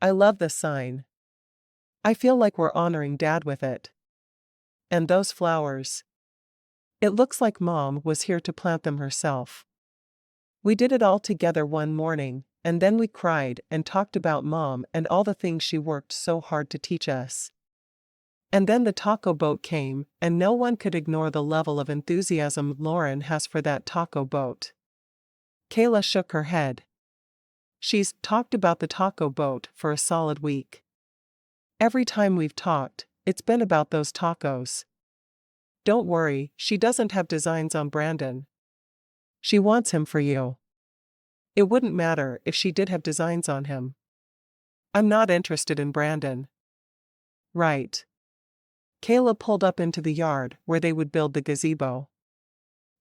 I love the sign. I feel like we're honoring Dad with it. And those flowers. It looks like Mom was here to plant them herself. We did it all together one morning, and then we cried and talked about Mom and all the things she worked so hard to teach us. And then the taco boat came, and no one could ignore the level of enthusiasm Lauren has for that taco boat. Kayla shook her head. She's talked about the taco boat for a solid week. Every time we've talked, it's been about those tacos. Don't worry, she doesn't have designs on Brandon. She wants him for you. It wouldn't matter if she did have designs on him. I'm not interested in Brandon. Right. Kayla pulled up into the yard where they would build the gazebo.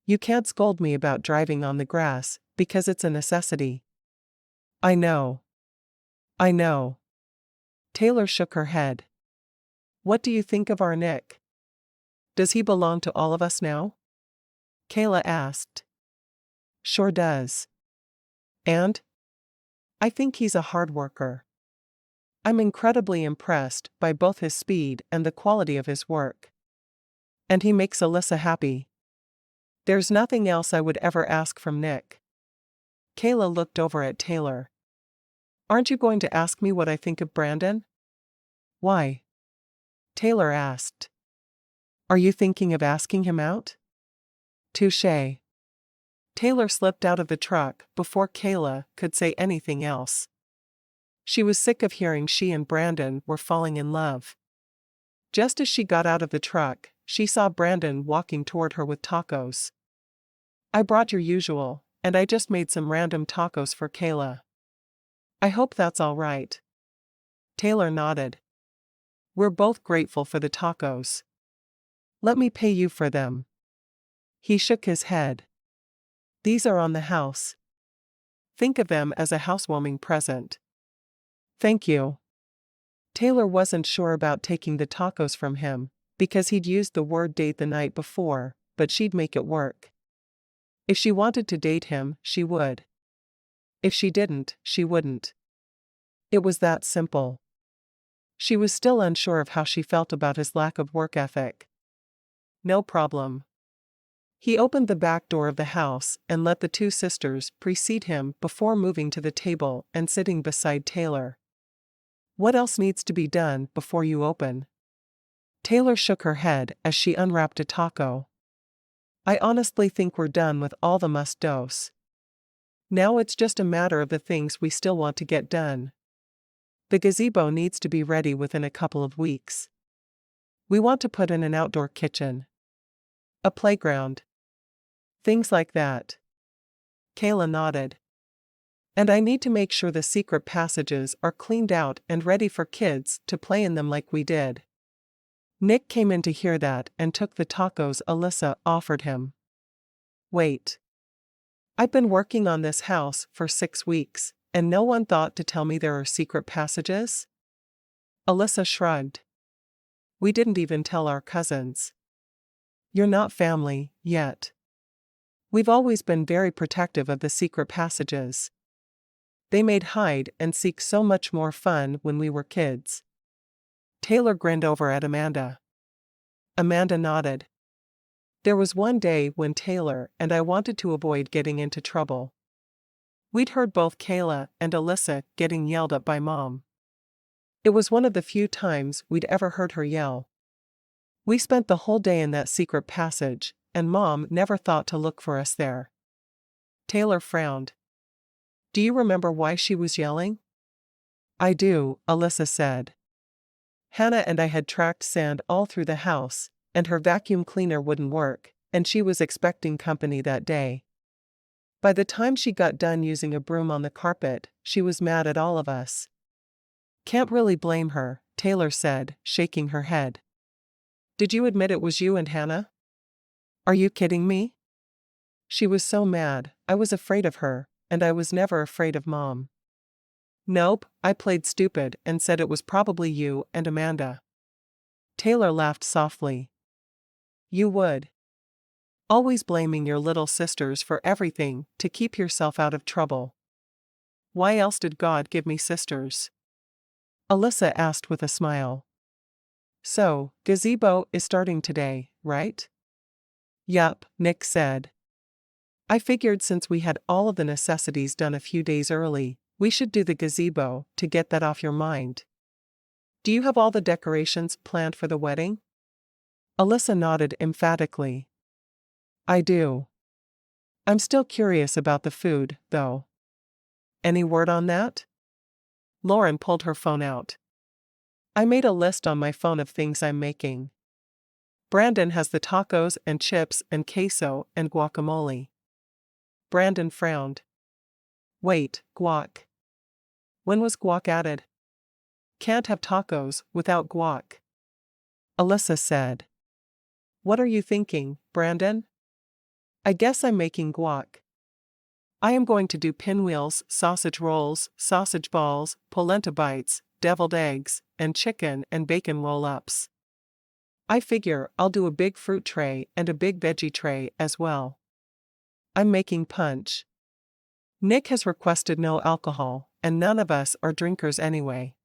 You can't scold me about driving on the grass, because it's a necessity. I know. I know. Taylor shook her head. What do you think of our Nick? Does he belong to all of us now? Kayla asked. Sure does. And? I think he's a hard worker. I'm incredibly impressed by both his speed and the quality of his work. And he makes Alyssa happy. There's nothing else I would ever ask from Nick. Kayla looked over at Taylor. Aren't you going to ask me what I think of Brandon? Why? Taylor asked. Are you thinking of asking him out? Touché. Taylor slipped out of the truck before Kayla could say anything else. She was sick of hearing she and Brandon were falling in love. Just as she got out of the truck, she saw Brandon walking toward her with tacos. I brought your usual, and I just made some random tacos for Kayla. I hope that's all right. Taylor nodded. We're both grateful for the tacos. Let me pay you for them. He shook his head. These are on the house. Think of them as a housewarming present. Thank you. Taylor wasn't sure about taking the tacos from him, because he'd used the word date the night before, but she'd make it work. If she wanted to date him, she would. If she didn't, she wouldn't. It was that simple. She was still unsure of how she felt about his lack of work ethic. No problem. He opened the back door of the house and let the two sisters precede him before moving to the table and sitting beside Taylor. What else needs to be done before you open? Taylor shook her head as she unwrapped a taco. I honestly think we're done with all the must-dos. Now it's just a matter of the things we still want to get done. The gazebo needs to be ready within a couple of weeks. We want to put in an outdoor kitchen. A playground. Things like that. Kayla nodded. And I need to make sure the secret passages are cleaned out and ready for kids to play in them like we did. Nick came in to hear that and took the tacos Alyssa offered him. Wait. I've been working on this house for 6 weeks, and no one thought to tell me there are secret passages? Alyssa shrugged. We didn't even tell our cousins. You're not family, yet. We've always been very protective of the secret passages. They made hide and seek so much more fun when we were kids. Taylor grinned over at Amanda. Amanda nodded. There was one day when Taylor and I wanted to avoid getting into trouble. We'd heard both Kayla and Alyssa getting yelled at by Mom. It was one of the few times we'd ever heard her yell. We spent the whole day in that secret passage, and Mom never thought to look for us there. Taylor frowned. Do you remember why she was yelling? I do, Alyssa said. Hannah and I had tracked sand all through the house, and her vacuum cleaner wouldn't work, and she was expecting company that day. By the time she got done using a broom on the carpet, she was mad at all of us. Can't really blame her, Taylor said, shaking her head. Did you admit it was you and Hannah? Are you kidding me? She was so mad, I was afraid of her, and I was never afraid of Mom. Nope, I played stupid and said it was probably you and Amanda. Taylor laughed softly. You would. Always blaming your little sisters for everything to keep yourself out of trouble. Why else did God give me sisters? Alyssa asked with a smile. So, gazebo is starting today, right? Yup, Nick said. I figured since we had all of the necessities done a few days early, we should do the gazebo to get that off your mind. Do you have all the decorations planned for the wedding? Alyssa nodded emphatically. I do. I'm still curious about the food, though. Any word on that? Lauren pulled her phone out. I made a list on my phone of things I'm making. Brandon has the tacos and chips and queso and guacamole. Brandon frowned. Wait, guac. When was guac added? Can't have tacos without guac. Alyssa said. What are you thinking, Brandon? I guess I'm making guac. I am going to do pinwheels, sausage rolls, sausage balls, polenta bites, deviled eggs, and chicken and bacon roll-ups. I figure I'll do a big fruit tray and a big veggie tray as well. I'm making punch. Nick has requested no alcohol, and none of us are drinkers anyway.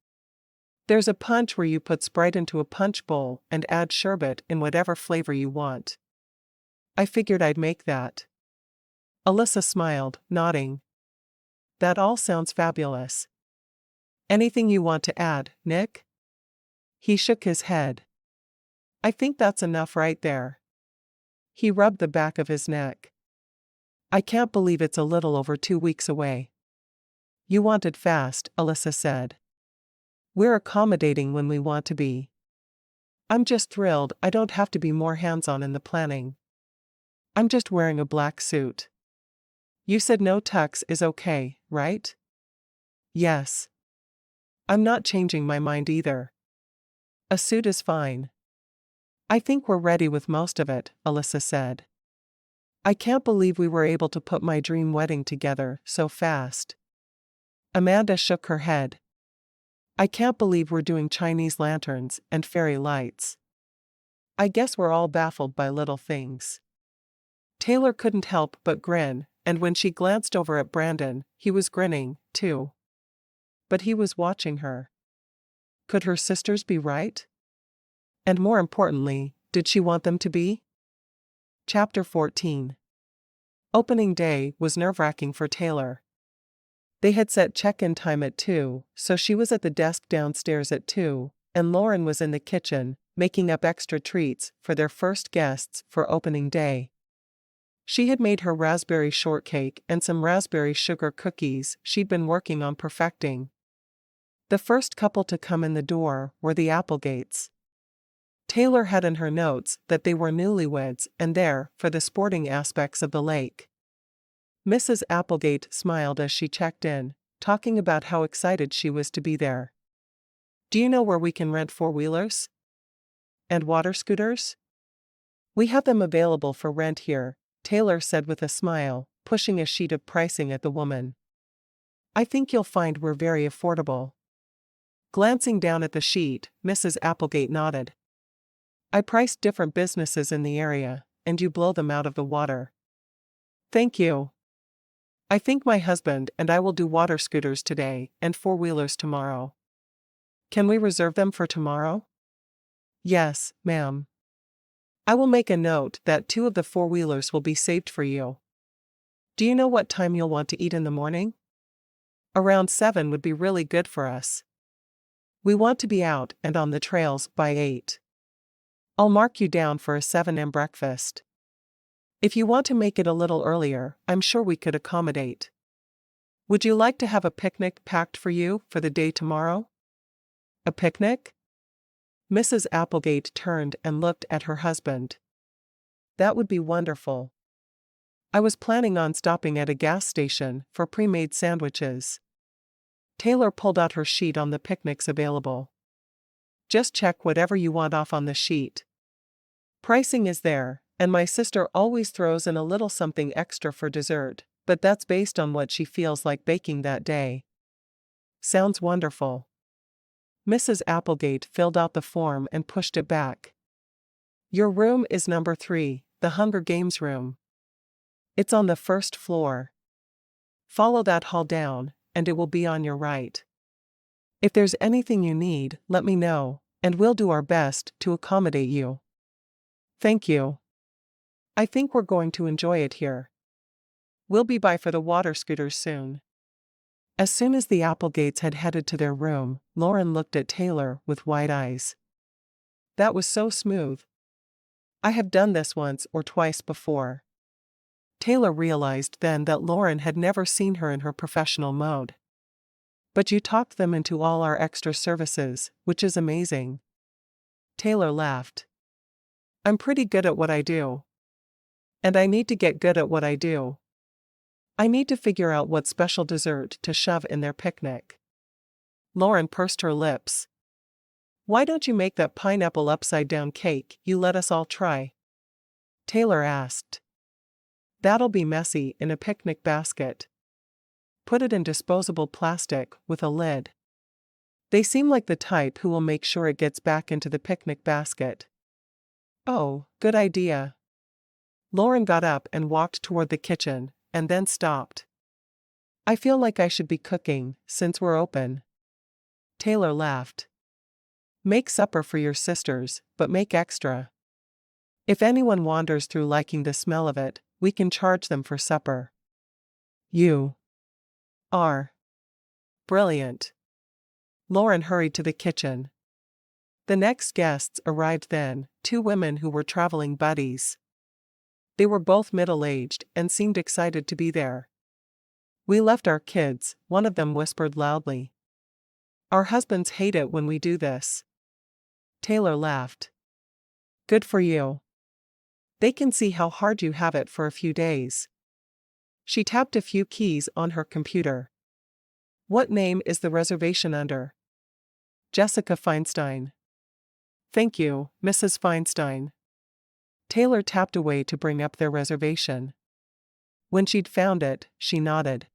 There's a punch where you put Sprite into a punch bowl and add sherbet in whatever flavor you want. I figured I'd make that. Alyssa smiled, nodding. That all sounds fabulous. Anything you want to add, Nick? He shook his head. I think that's enough right there. He rubbed the back of his neck. I can't believe it's a little over 2 weeks away. You want it fast, Alyssa said. We're accommodating when we want to be. I'm just thrilled I don't have to be more hands-on in the planning. I'm just wearing a black suit. You said no tux is okay, right? Yes. I'm not changing my mind either. A suit is fine. I think we're ready with most of it, Alyssa said. I can't believe we were able to put my dream wedding together so fast. Amanda shook her head. I can't believe we're doing Chinese lanterns and fairy lights. I guess we're all baffled by little things. Taylor couldn't help but grin, and when she glanced over at Brandon, he was grinning, too. But he was watching her. Could her sisters be right? And more importantly, did she want them to be? Chapter 14. Opening day was nerve-wracking for Taylor. They had set check-in time at 2, so she was at the desk downstairs at 2, and Lauren was in the kitchen, making up extra treats for their first guests for opening day. She had made her raspberry shortcake and some raspberry sugar cookies she'd been working on perfecting. The first couple to come in the door were the Applegates. Taylor had in her notes that they were newlyweds and there for the sporting aspects of the lake. Mrs. Applegate smiled as she checked in, talking about how excited she was to be there. Do you know where we can rent four-wheelers? And water scooters? We have them available for rent here, Taylor said with a smile, pushing a sheet of pricing at the woman. I think you'll find we're very affordable. Glancing down at the sheet, Mrs. Applegate nodded. I priced different businesses in the area, and you blow them out of the water. Thank you. I think my husband and I will do water scooters today and four-wheelers tomorrow. Can we reserve them for tomorrow? Yes, ma'am. I will make a note that 2 of the four-wheelers will be saved for you. Do you know what time you'll want to eat in the morning? Around 7 would be really good for us. We want to be out and on the trails by 8. I'll mark you down for a 7 a.m. breakfast. If you want to make it a little earlier, I'm sure we could accommodate. Would you like to have a picnic packed for you for the day tomorrow? A picnic? Mrs. Applegate turned and looked at her husband. That would be wonderful. I was planning on stopping at a gas station for pre-made sandwiches. Taylor pulled out her sheet on the picnics available. Just check whatever you want off on the sheet. Pricing is there, and my sister always throws in a little something extra for dessert, but that's based on what she feels like baking that day. Sounds wonderful. Mrs. Applegate filled out the form and pushed it back. Your room is number 3, the Hunger Games room. It's on the first floor. Follow that hall down, and it will be on your right. If there's anything you need, let me know, and we'll do our best to accommodate you. Thank you. I think we're going to enjoy it here. We'll be by for the water scooters soon. As soon as the Applegates had headed to their room, Lauren looked at Taylor with wide eyes. That was so smooth. I have done this once or twice before. Taylor realized then that Lauren had never seen her in her professional mode. But you talked them into all our extra services, which is amazing. Taylor laughed. I'm pretty good at what I do. And I need to get good at what I do. I need to figure out what special dessert to shove in their picnic. Lauren pursed her lips. Why don't you make that pineapple upside-down cake you let us all try? Taylor asked. That'll be messy in a picnic basket. Put it in disposable plastic with a lid. They seem like the type who will make sure it gets back into the picnic basket. Oh, good idea. Lauren got up and walked toward the kitchen, and then stopped. I feel like I should be cooking, since we're open. Taylor laughed. Make supper for your sisters, but make extra. If anyone wanders through liking the smell of it, we can charge them for supper. You are brilliant. Lauren hurried to the kitchen. The next guests arrived then, two women who were traveling buddies. They were both middle-aged and seemed excited to be there. We left our kids, one of them whispered loudly. Our husbands hate it when we do this. Taylor laughed. Good for you. They can see how hard you have it for a few days. She tapped a few keys on her computer. What name is the reservation under? Jessica Feinstein. Thank you, Mrs. Feinstein. Taylor tapped away to bring up their reservation. When she'd found it, she nodded.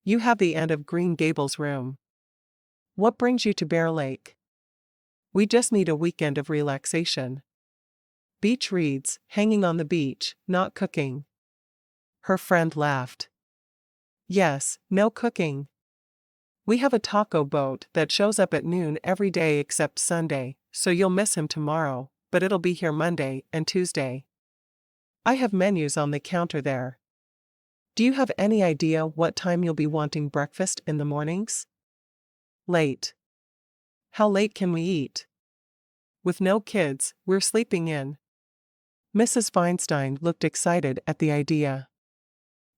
You have the end of Green Gables room. What brings you to Bear Lake? We just need a weekend of relaxation. Beach reads, hanging on the beach, not cooking. Her friend laughed. Yes, no cooking. We have a taco boat that shows up at noon every day except Sunday, so you'll miss him tomorrow, but it'll be here Monday and Tuesday. I have menus on the counter there. Do you have any idea what time you'll be wanting breakfast in the mornings? Late. How late can we eat? With no kids, we're sleeping in. Mrs. Feinstein looked excited at the idea.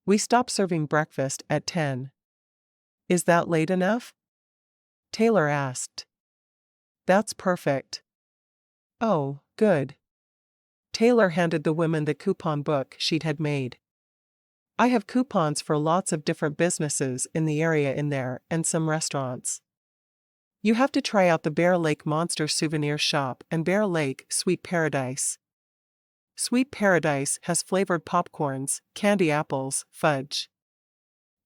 We stop serving breakfast at 10. Is that late enough? Taylor asked. That's perfect. Oh, good. Taylor handed the women the coupon book she'd had made. I have coupons for lots of different businesses in the area in there and some restaurants. You have to try out the Bear Lake Monster Souvenir Shop and Bear Lake Sweet Paradise. Sweet Paradise has flavored popcorns, candy apples, fudge.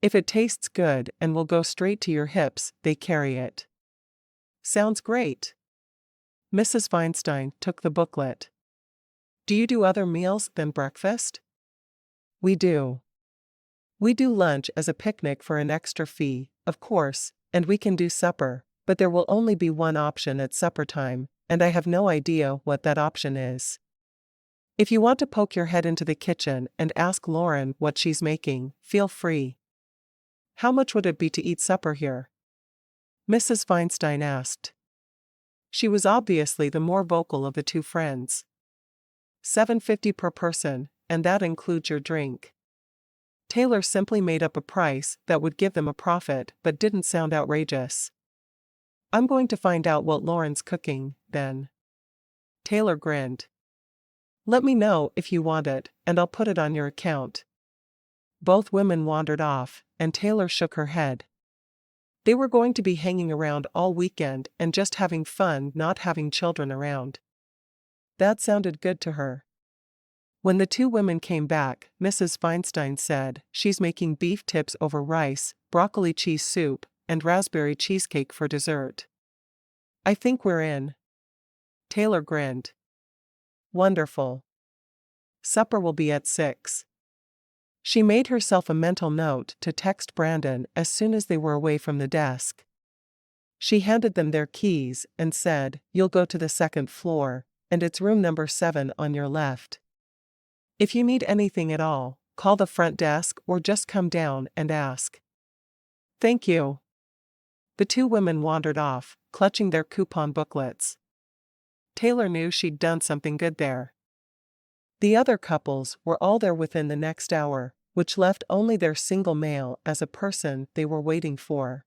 If it tastes good and will go straight to your hips, they carry it. Sounds great. Mrs. Feinstein took the booklet. Do you do other meals than breakfast? We do. We do lunch as a picnic for an extra fee, of course, and we can do supper, but there will only be one option at supper time, and I have no idea what that option is. If you want to poke your head into the kitchen and ask Lauren what she's making, feel free. How much would it be to eat supper here? Mrs. Feinstein asked. She was obviously the more vocal of the two friends. $7.50 per person, and that includes your drink. Taylor simply made up a price that would give them a profit but didn't sound outrageous. I'm going to find out what Lauren's cooking, then. Taylor grinned. Let me know if you want it, and I'll put it on your account. Both women wandered off, and Taylor shook her head. They were going to be hanging around all weekend and just having fun not having children around. That sounded good to her. When the two women came back, Mrs. Feinstein said, she's making beef tips over rice, broccoli cheese soup, and raspberry cheesecake for dessert. I think we're in. Taylor grinned. Wonderful. Supper will be at 6. She made herself a mental note to text Brandon as soon as they were away from the desk. She handed them their keys and said, you'll go to the second floor, and it's room number 7 on your left. If you need anything at all, call the front desk or just come down and ask. Thank you. The two women wandered off, clutching their coupon booklets. Taylor knew she'd done something good there. The other couples were all there within the next hour, which left only their single male as a person they were waiting for.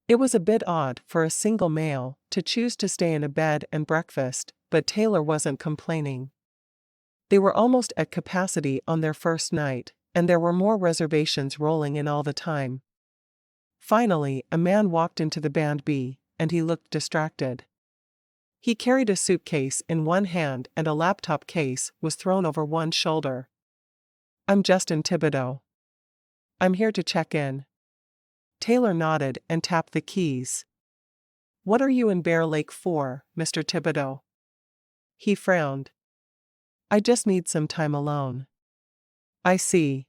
It was a bit odd for a single male to choose to stay in a bed and breakfast, but Taylor wasn't complaining. They were almost at capacity on their first night, and there were more reservations rolling in all the time. Finally, a man walked into the Band B, and he looked distracted. He carried a suitcase in one hand and a laptop case was thrown over one shoulder. I'm Justin Thibodeau. I'm here to check in. Taylor nodded and tapped the keys. What are you in Bear Lake for, Mr. Thibodeau? He frowned. I just need some time alone. I see.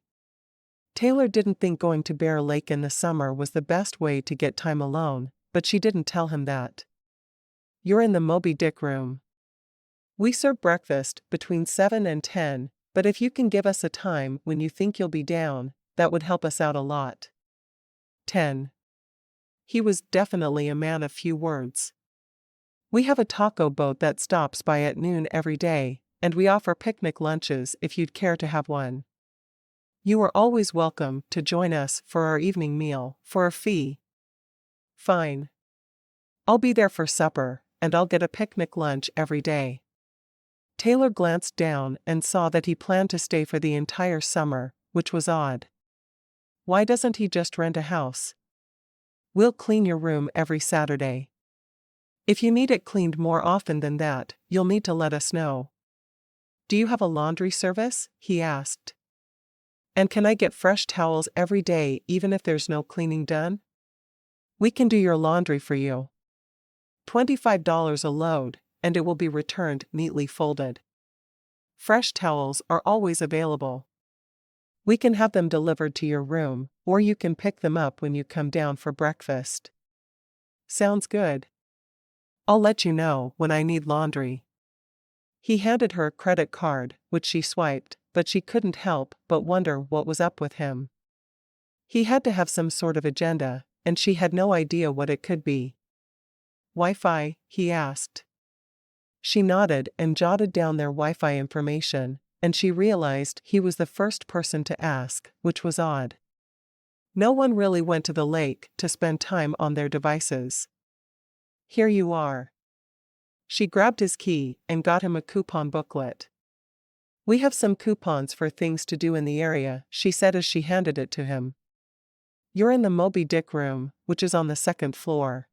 Taylor didn't think going to Bear Lake in the summer was the best way to get time alone, but she didn't tell him that. You're in the Moby Dick room. We serve breakfast between 7 and 10, but if you can give us a time when you think you'll be down, that would help us out a lot. 10. He was definitely a man of few words. We have a taco boat that stops by at noon every day, and we offer picnic lunches if you'd care to have one. You are always welcome to join us for our evening meal, for a fee. Fine. I'll be there for supper, and I'll get a picnic lunch every day. Taylor glanced down and saw that he planned to stay for the entire summer, which was odd. Why doesn't he just rent a house? We'll clean your room every Saturday. If you need it cleaned more often than that, you'll need to let us know. Do you have a laundry service? He asked. And can I get fresh towels every day even if there's no cleaning done? We can do your laundry for you. $25 a load, and it will be returned neatly folded. Fresh towels are always available. We can have them delivered to your room, or you can pick them up when you come down for breakfast. Sounds good. I'll let you know when I need laundry. He handed her a credit card, which she swiped, but she couldn't help but wonder what was up with him. He had to have some sort of agenda, and she had no idea what it could be. Wi-Fi? He asked. She nodded and jotted down their Wi-Fi information, and she realized he was the first person to ask, which was odd. No one really went to the lake to spend time on their devices. Here you are. She grabbed his key and got him a coupon booklet. We have some coupons for things to do in the area, she said as she handed it to him. You're in the Moby Dick room, which is on the second floor.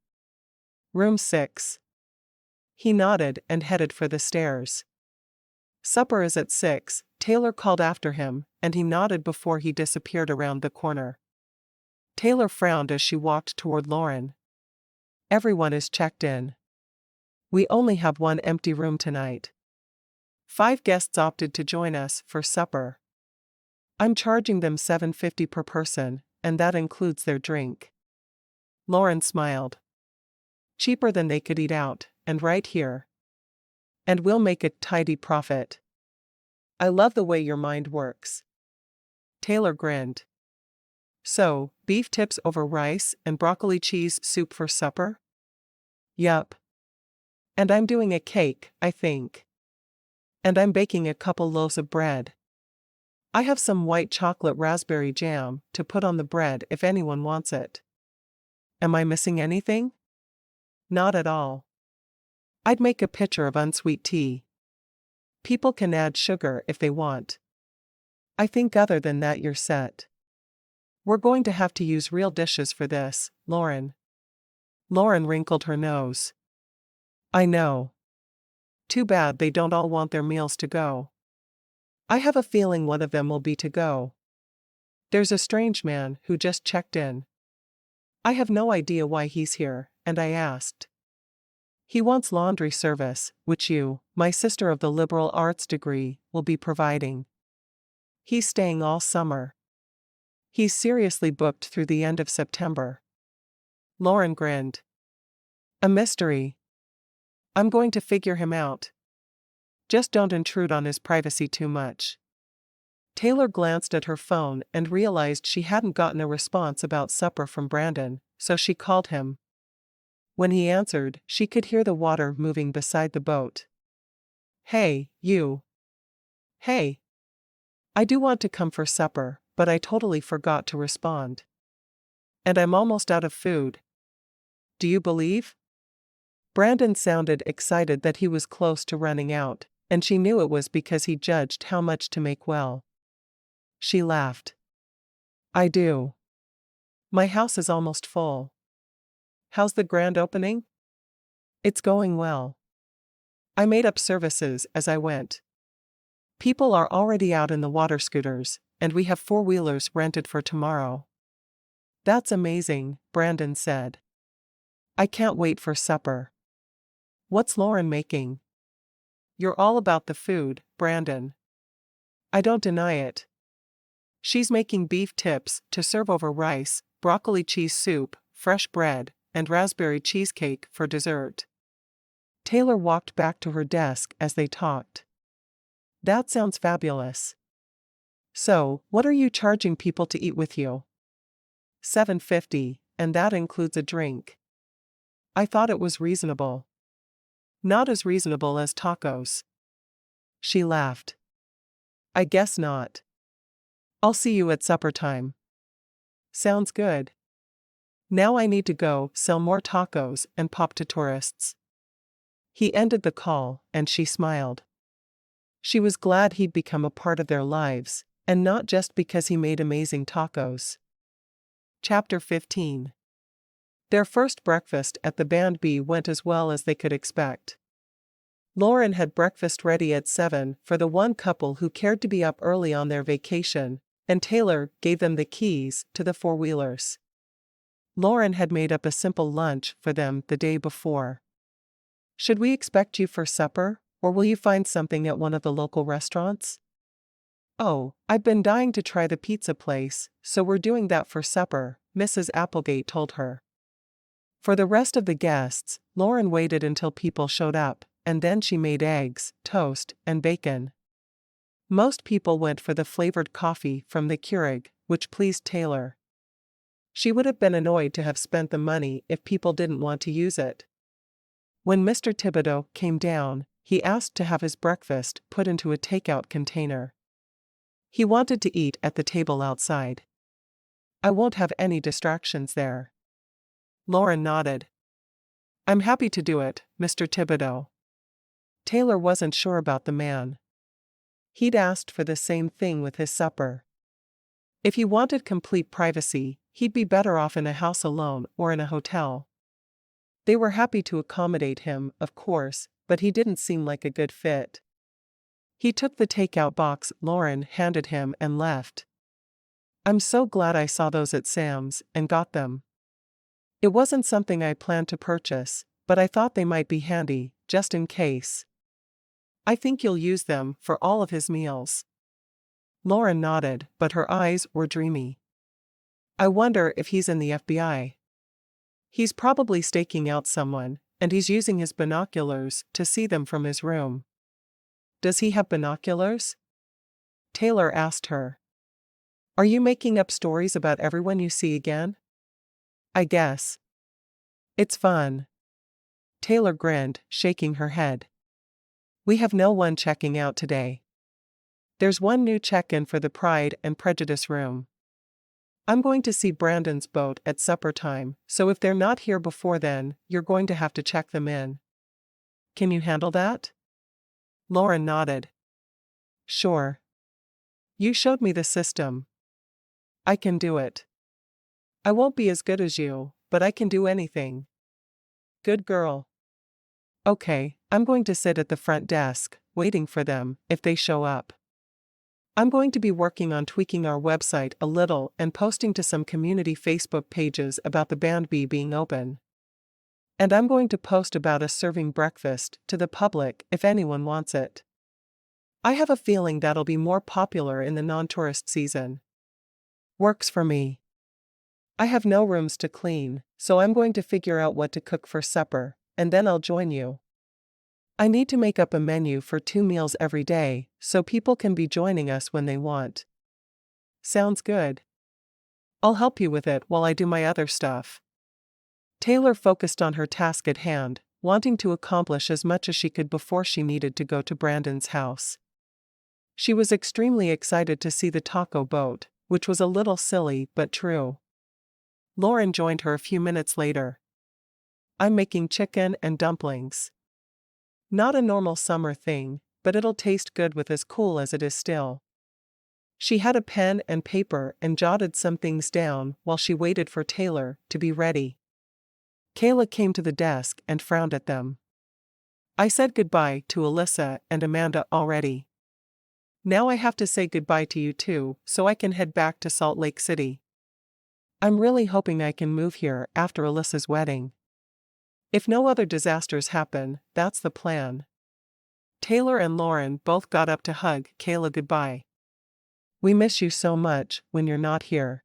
Room 6. He nodded and headed for the stairs. Supper is at 6, Taylor called after him, and he nodded before he disappeared around the corner. Taylor frowned as she walked toward Lauren. Everyone is checked in. We only have one empty room tonight. 5 guests opted to join us for supper. I'm charging them $7.50 per person, and that includes their drink. Lauren smiled. Cheaper than they could eat out, and right here. And we'll make a tidy profit. I love the way your mind works. Taylor grinned. So, beef tips over rice and broccoli cheese soup for supper? Yup. And I'm doing a cake, I think. And I'm baking a couple loaves of bread. I have some white chocolate raspberry jam to put on the bread if anyone wants it. Am I missing anything? Not at all. I'd make a pitcher of unsweet tea. People can add sugar if they want. I think other than that you're set. We're going to have to use real dishes for this, Lauren. Lauren wrinkled her nose. I know. Too bad they don't all want their meals to go. I have a feeling one of them will be to go. There's a strange man who just checked in. I have no idea why he's here, and I asked. He wants laundry service, which you, my sister of the liberal arts degree, will be providing. He's staying all summer. He's seriously booked through the end of September. Lauren grinned. A mystery. I'm going to figure him out. Just don't intrude on his privacy too much. Taylor glanced at her phone and realized she hadn't gotten a response about supper from Brandon, so she called him. When he answered, she could hear the water moving beside the boat. Hey, you. Hey. I do want to come for supper, but I totally forgot to respond. And I'm almost out of food. Do you believe? Brandon sounded excited that he was close to running out, and she knew it was because he judged how much to make well. She laughed. I do. My house is almost full. How's the grand opening? It's going well. I made up services as I went. People are already out in the water scooters, and we have 4-wheelers rented for tomorrow. That's amazing, Brandon said. I can't wait for supper. What's Lauren making? You're all about the food, Brandon. I don't deny it. She's making beef tips to serve over rice, broccoli cheese soup, fresh bread, and raspberry cheesecake for dessert. Taylor walked back to her desk as they talked. That sounds fabulous. So, what are you charging people to eat with you? $7.50, and that includes a drink. I thought it was reasonable. Not as reasonable as tacos. She laughed. I guess not. I'll see you at supper time. Sounds good. Now I need to go sell more tacos and pop to tourists. He ended the call, and she smiled. She was glad he'd become a part of their lives, and not just because he made amazing tacos. Chapter 15. Their first breakfast at the Band B went as well as they could expect. Lauren had breakfast ready at 7 for the one couple who cared to be up early on their vacation, and Taylor gave them the keys to the four-wheelers. Lauren had made up a simple lunch for them the day before. Should we expect you for supper, or will you find something at one of the local restaurants? Oh, I've been dying to try the pizza place, so we're doing that for supper, Mrs. Applegate told her. For the rest of the guests, Lauren waited until people showed up, and then she made eggs, toast, and bacon. Most people went for the flavored coffee from the Keurig, which pleased Taylor. She would have been annoyed to have spent the money if people didn't want to use it. When Mr. Thibodeau came down, he asked to have his breakfast put into a takeout container. He wanted to eat at the table outside. I won't have any distractions there. Lauren nodded. I'm happy to do it, Mr. Thibodeau. Taylor wasn't sure about the man. He'd asked for the same thing with his supper. If he wanted complete privacy, he'd be better off in a house alone or in a hotel. They were happy to accommodate him, of course, but he didn't seem like a good fit. He took the takeout box Lauren handed him and left. I'm so glad I saw those at Sam's and got them. It wasn't something I planned to purchase, but I thought they might be handy, just in case. I think you'll use them for all of his meals. Lauren nodded, but her eyes were dreamy. I wonder if he's in the FBI. He's probably staking out someone, and he's using his binoculars to see them from his room. Does he have binoculars? Taylor asked her. Are you making up stories about everyone you see again? I guess. It's fun. Taylor grinned, shaking her head. We have no one checking out today. There's one new check-in for the Pride and Prejudice room. I'm going to see Brandon's boat at supper time, so if they're not here before then, you're going to have to check them in. Can you handle that? Lauren nodded. Sure. You showed me the system. I can do it. I won't be as good as you, but I can do anything. Good girl. Okay, I'm going to sit at the front desk, waiting for them, if they show up. I'm going to be working on tweaking our website a little and posting to some community Facebook pages about the Band B being open. And I'm going to post about us serving breakfast to the public if anyone wants it. I have a feeling that'll be more popular in the non-tourist season. Works for me. I have no rooms to clean, so I'm going to figure out what to cook for supper, and then I'll join you. I need to make up a menu for 2 meals every day, so people can be joining us when they want. Sounds good. I'll help you with it while I do my other stuff. Taylor focused on her task at hand, wanting to accomplish as much as she could before she needed to go to Brandon's house. She was extremely excited to see the taco boat, which was a little silly but true. Lauren joined her a few minutes later. I'm making chicken and dumplings. Not a normal summer thing, but it'll taste good with as cool as it is still. She had a pen and paper and jotted some things down while she waited for Taylor to be ready. Kayla came to the desk and frowned at them. I said goodbye to Alyssa and Amanda already. Now I have to say goodbye to you too, so I can head back to Salt Lake City. I'm really hoping I can move here after Alyssa's wedding. If no other disasters happen, that's the plan. Taylor and Lauren both got up to hug Kayla goodbye. We miss you so much when you're not here.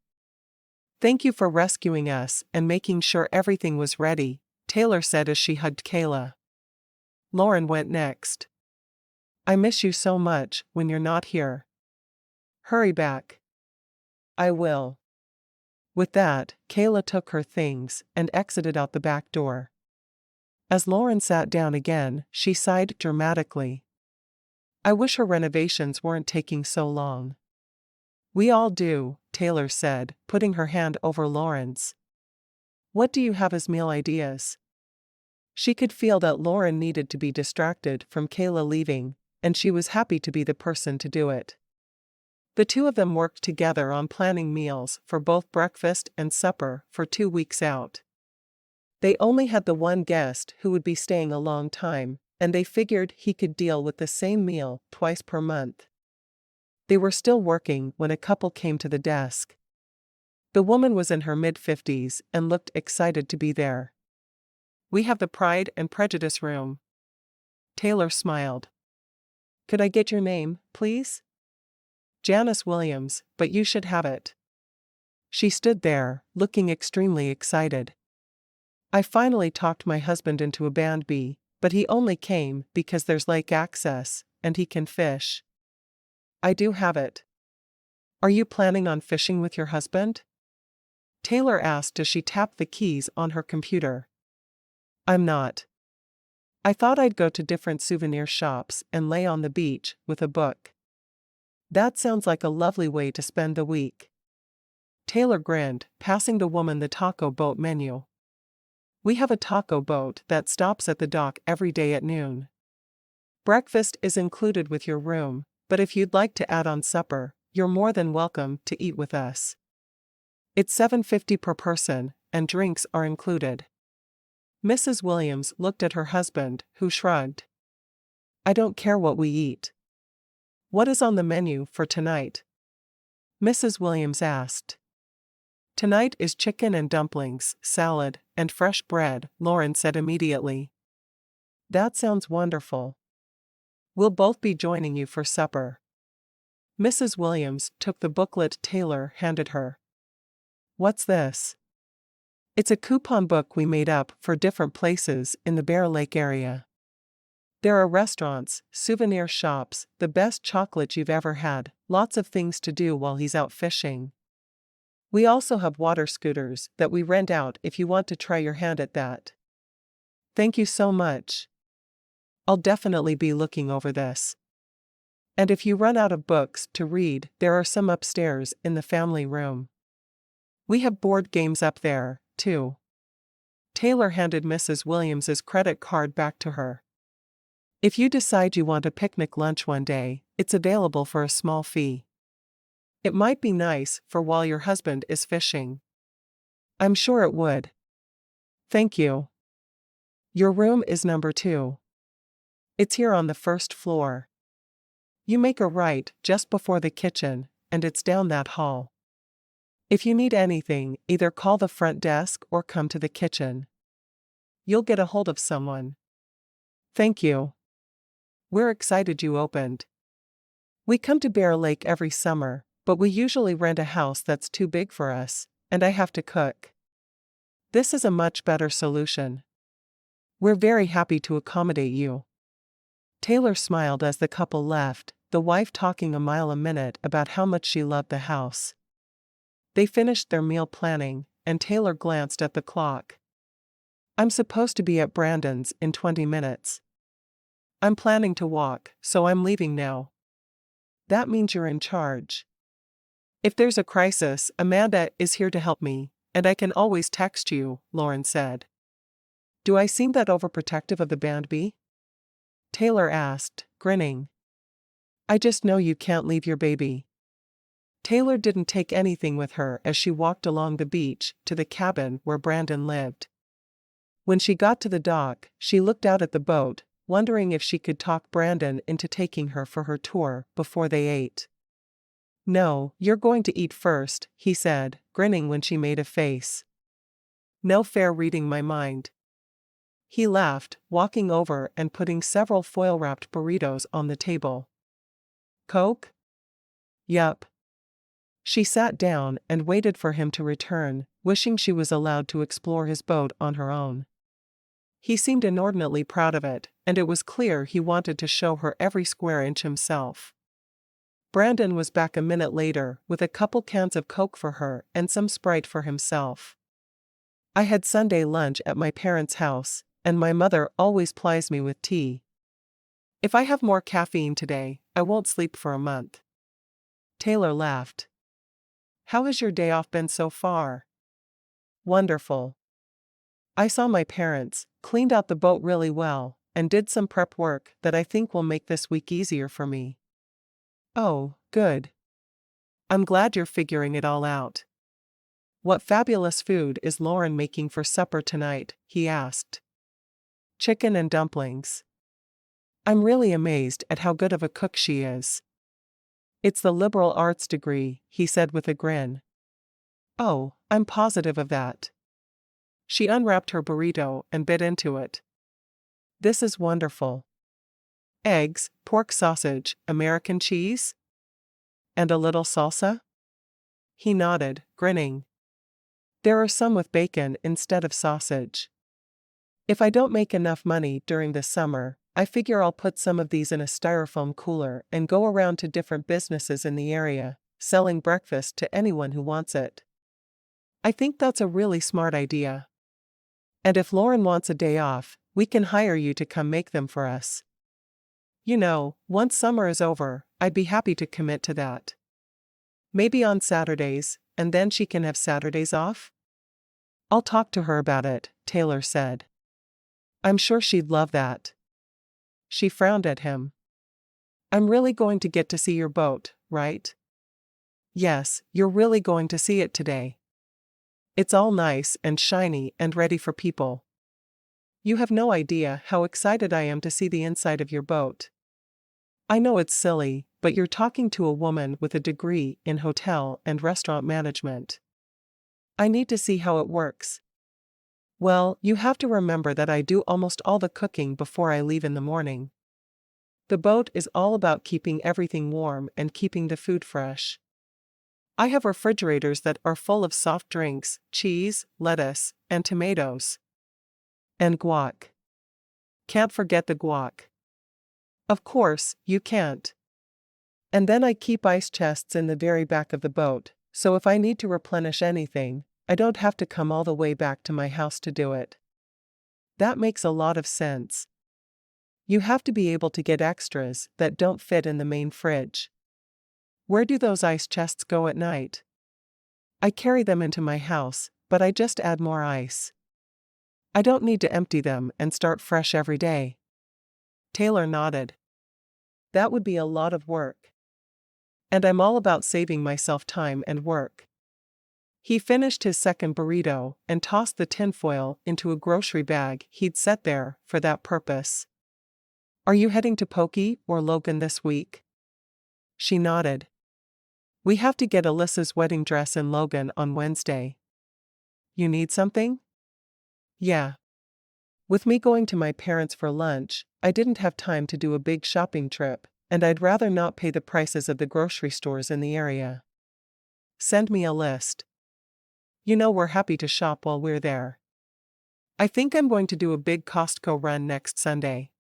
Thank you for rescuing us and making sure everything was ready, Taylor said as she hugged Kayla. Lauren went next. I miss you so much when you're not here. Hurry back. I will. With that, Kayla took her things and exited out the back door. As Lauren sat down again, she sighed dramatically. I wish her renovations weren't taking so long. We all do, Taylor said, putting her hand over Lauren's. What do you have as meal ideas? She could feel that Lauren needed to be distracted from Kayla leaving, and she was happy to be the person to do it. The two of them worked together on planning meals for both breakfast and supper for 2 weeks out. They only had the one guest who would be staying a long time, and they figured he could deal with the same meal twice per month. They were still working when a couple came to the desk. The woman was in her mid-50s and looked excited to be there. We have the Pride and Prejudice room. Taylor smiled. Could I get your name, please? Janice Williams, but you should have it. She stood there, looking extremely excited. I finally talked my husband into a band B, but he only came because there's lake access, and he can fish. I do have it. Are you planning on fishing with your husband? Taylor asked as she tapped the keys on her computer. I'm not. I thought I'd go to different souvenir shops and lay on the beach with a book. That sounds like a lovely way to spend the week. Taylor grinned, passing the woman the taco boat menu. We have a taco boat that stops at the dock every day at noon. Breakfast is included with your room, but if you'd like to add on supper, you're more than welcome to eat with us. It's $7.50 per person, and drinks are included. Mrs. Williams looked at her husband, who shrugged. I don't care what we eat. What is on the menu for tonight? Mrs. Williams asked. Tonight is chicken and dumplings, salad, and fresh bread, Lauren said immediately. That sounds wonderful. We'll both be joining you for supper. Mrs. Williams took the booklet Taylor handed her. What's this? It's a coupon book we made up for different places in the Bear Lake area. There are restaurants, souvenir shops, the best chocolate you've ever had, lots of things to do while he's out fishing. We also have water scooters that we rent out if you want to try your hand at that. Thank you so much. I'll definitely be looking over this. And if you run out of books to read, there are some upstairs in the family room. We have board games up there, too. Taylor handed Mrs. Williams's credit card back to her. If you decide you want a picnic lunch one day, it's available for a small fee. It might be nice for while your husband is fishing. I'm sure it would. Thank you. Your room is number 2. It's here on the first floor. You make a right just before the kitchen, and it's down that hall. If you need anything, either call the front desk or come to the kitchen. You'll get a hold of someone. Thank you. We're excited you opened. We come to Bear Lake every summer, but we usually rent a house that's too big for us, and I have to cook. This is a much better solution. We're very happy to accommodate you. Taylor smiled as the couple left, the wife talking a mile a minute about how much she loved the house. They finished their meal planning, and Taylor glanced at the clock. I'm supposed to be at Brandon's in 20 minutes. I'm planning to walk, so I'm leaving now. That means you're in charge. If there's a crisis, Amanda is here to help me, and I can always text you, Lauren said. Do I seem that overprotective of the band B? Taylor asked, grinning. I just know you can't leave your baby. Taylor didn't take anything with her as she walked along the beach to the cabin where Brandon lived. When she got to the dock, she looked out at the boat, wondering if she could talk Brandon into taking her for her tour before they ate. No, you're going to eat first, he said, grinning when she made a face. No fair reading my mind. He laughed, walking over and putting several foil-wrapped burritos on the table. Coke? Yup. She sat down and waited for him to return, wishing she was allowed to explore his boat on her own. He seemed inordinately proud of it, and it was clear he wanted to show her every square inch himself. Brandon was back a minute later with a couple cans of Coke for her and some Sprite for himself. I had Sunday lunch at my parents' house, and my mother always plies me with tea. If I have more caffeine today, I won't sleep for a month. Taylor laughed. How has your day off been so far? Wonderful. I saw my parents, cleaned out the boat really well, and did some prep work that I think will make this week easier for me. Oh, good. I'm glad you're figuring it all out. What fabulous food is Lauren making for supper tonight? He asked. Chicken and dumplings. I'm really amazed at how good of a cook she is. It's the liberal arts degree, he said with a grin. Oh, I'm positive of that. She unwrapped her burrito and bit into it. This is wonderful. Eggs, pork sausage, American cheese? And a little salsa? He nodded, grinning. There are some with bacon instead of sausage. If I don't make enough money during the summer, I figure I'll put some of these in a styrofoam cooler and go around to different businesses in the area, selling breakfast to anyone who wants it. I think that's a really smart idea. And if Lauren wants a day off, we can hire you to come make them for us. You know, once summer is over, I'd be happy to commit to that. Maybe on Saturdays, and then she can have Saturdays off? I'll talk to her about it, Taylor said. I'm sure she'd love that. She frowned at him. I'm really going to get to see your boat, right? Yes, you're really going to see it today. It's all nice and shiny and ready for people. You have no idea how excited I am to see the inside of your boat. I know it's silly, but you're talking to a woman with a degree in hotel and restaurant management. I need to see how it works. Well, you have to remember that I do almost all the cooking before I leave in the morning. The boat is all about keeping everything warm and keeping the food fresh. I have refrigerators that are full of soft drinks, cheese, lettuce, and tomatoes. And guac. Can't forget the guac. Of course, you can't. And then I keep ice chests in the very back of the boat, so if I need to replenish anything, I don't have to come all the way back to my house to do it. That makes a lot of sense. You have to be able to get extras that don't fit in the main fridge. Where do those ice chests go at night? I carry them into my house, but I just add more ice. I don't need to empty them and start fresh every day. Taylor nodded. That would be a lot of work. And I'm all about saving myself time and work. He finished his second burrito and tossed the tinfoil into a grocery bag he'd set there for that purpose. Are you heading to Pokey or Logan this week? She nodded. We have to get Alyssa's wedding dress in Logan on Wednesday. You need something? Yeah. With me going to my parents for lunch, I didn't have time to do a big shopping trip, and I'd rather not pay the prices of the grocery stores in the area. Send me a list. You know we're happy to shop while we're there. I think I'm going to do a big Costco run next Sunday.